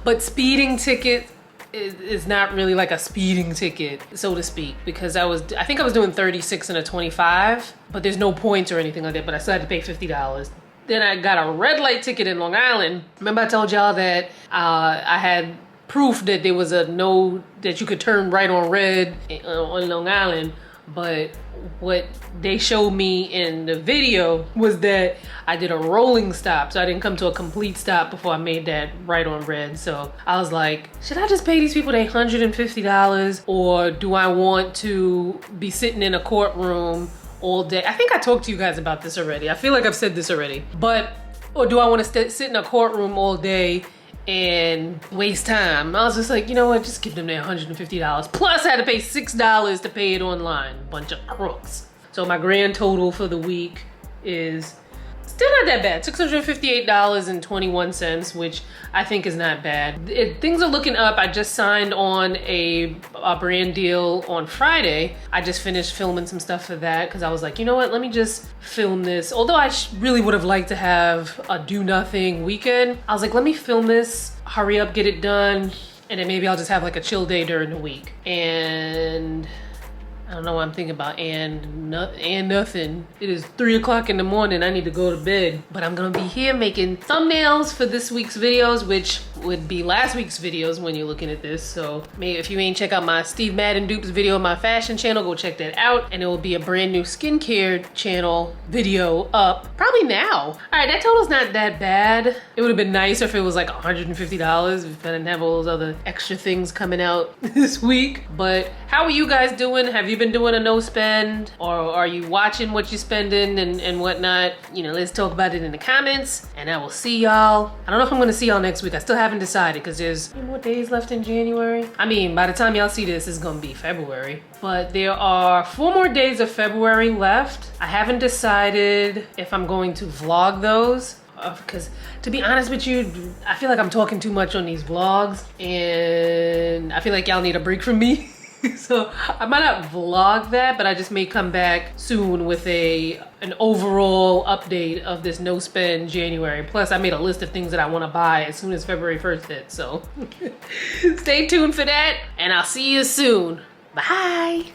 But speeding ticket is not really like a speeding ticket, so to speak, because I think I was doing 36 and a 25, but there's no points or anything like that, but I still had to pay $50. Then I got a red light ticket in Long Island. Remember I told y'all that I had proof that there was that you could turn right on red on Long Island, but what they showed me in the video was that I did a rolling stop, so I didn't come to a complete stop before I made that right on red. So I was like, should I just pay these people their $150, or do I want to be sitting in a courtroom all day? I think I talked to you guys about this already. I feel like I've said this already, but or do I want to sit in a courtroom all day and waste time? I was just like, you know what, just give them their $150. Plus I had to pay $6 to pay it online. Bunch of crooks. So my grand total for the week is still not that bad, $658.21, which I think is not bad. Things are looking up. I just signed on a brand deal on Friday. I just finished filming some stuff for that because I was like, you know what, let me just film this. Although I really would have liked to have a do nothing weekend, I was like, let me film this, hurry up, get it done, and then maybe I'll just have like a chill day during the week. And I don't know what I'm thinking about, and nothing. It is 3 o'clock in the morning. I need to go to bed. But I'm gonna be here making thumbnails for this week's videos, which would be last week's videos when you're looking at this. So maybe if you ain't check out my Steve Madden Dupes video on my fashion channel, go check that out. And it will be a brand new skincare channel video up probably now. All right, that total's not that bad. It would have been nicer if it was like $150 if I didn't have all those other extra things coming out this week. But how are you guys doing? Have you been doing a no spend, or are you watching what you're spending and whatnot? You know, let's talk about it in the comments, and I will see y'all. I don't know if I'm gonna see y'all next week. I still haven't decided because there's 3 more days left in January. I mean, by the time y'all see this, it's gonna be February. But there are 4 more days of February left. I haven't decided if I'm going to vlog those. Because to be honest with you, I feel like I'm talking too much on these vlogs, and I feel like y'all need a break from me. So I might not vlog that, but I just may come back soon with an overall update of this no spend January. Plus I made a list of things that I want to buy as soon as February 1st hits. So stay tuned for that, and I'll see you soon. Bye.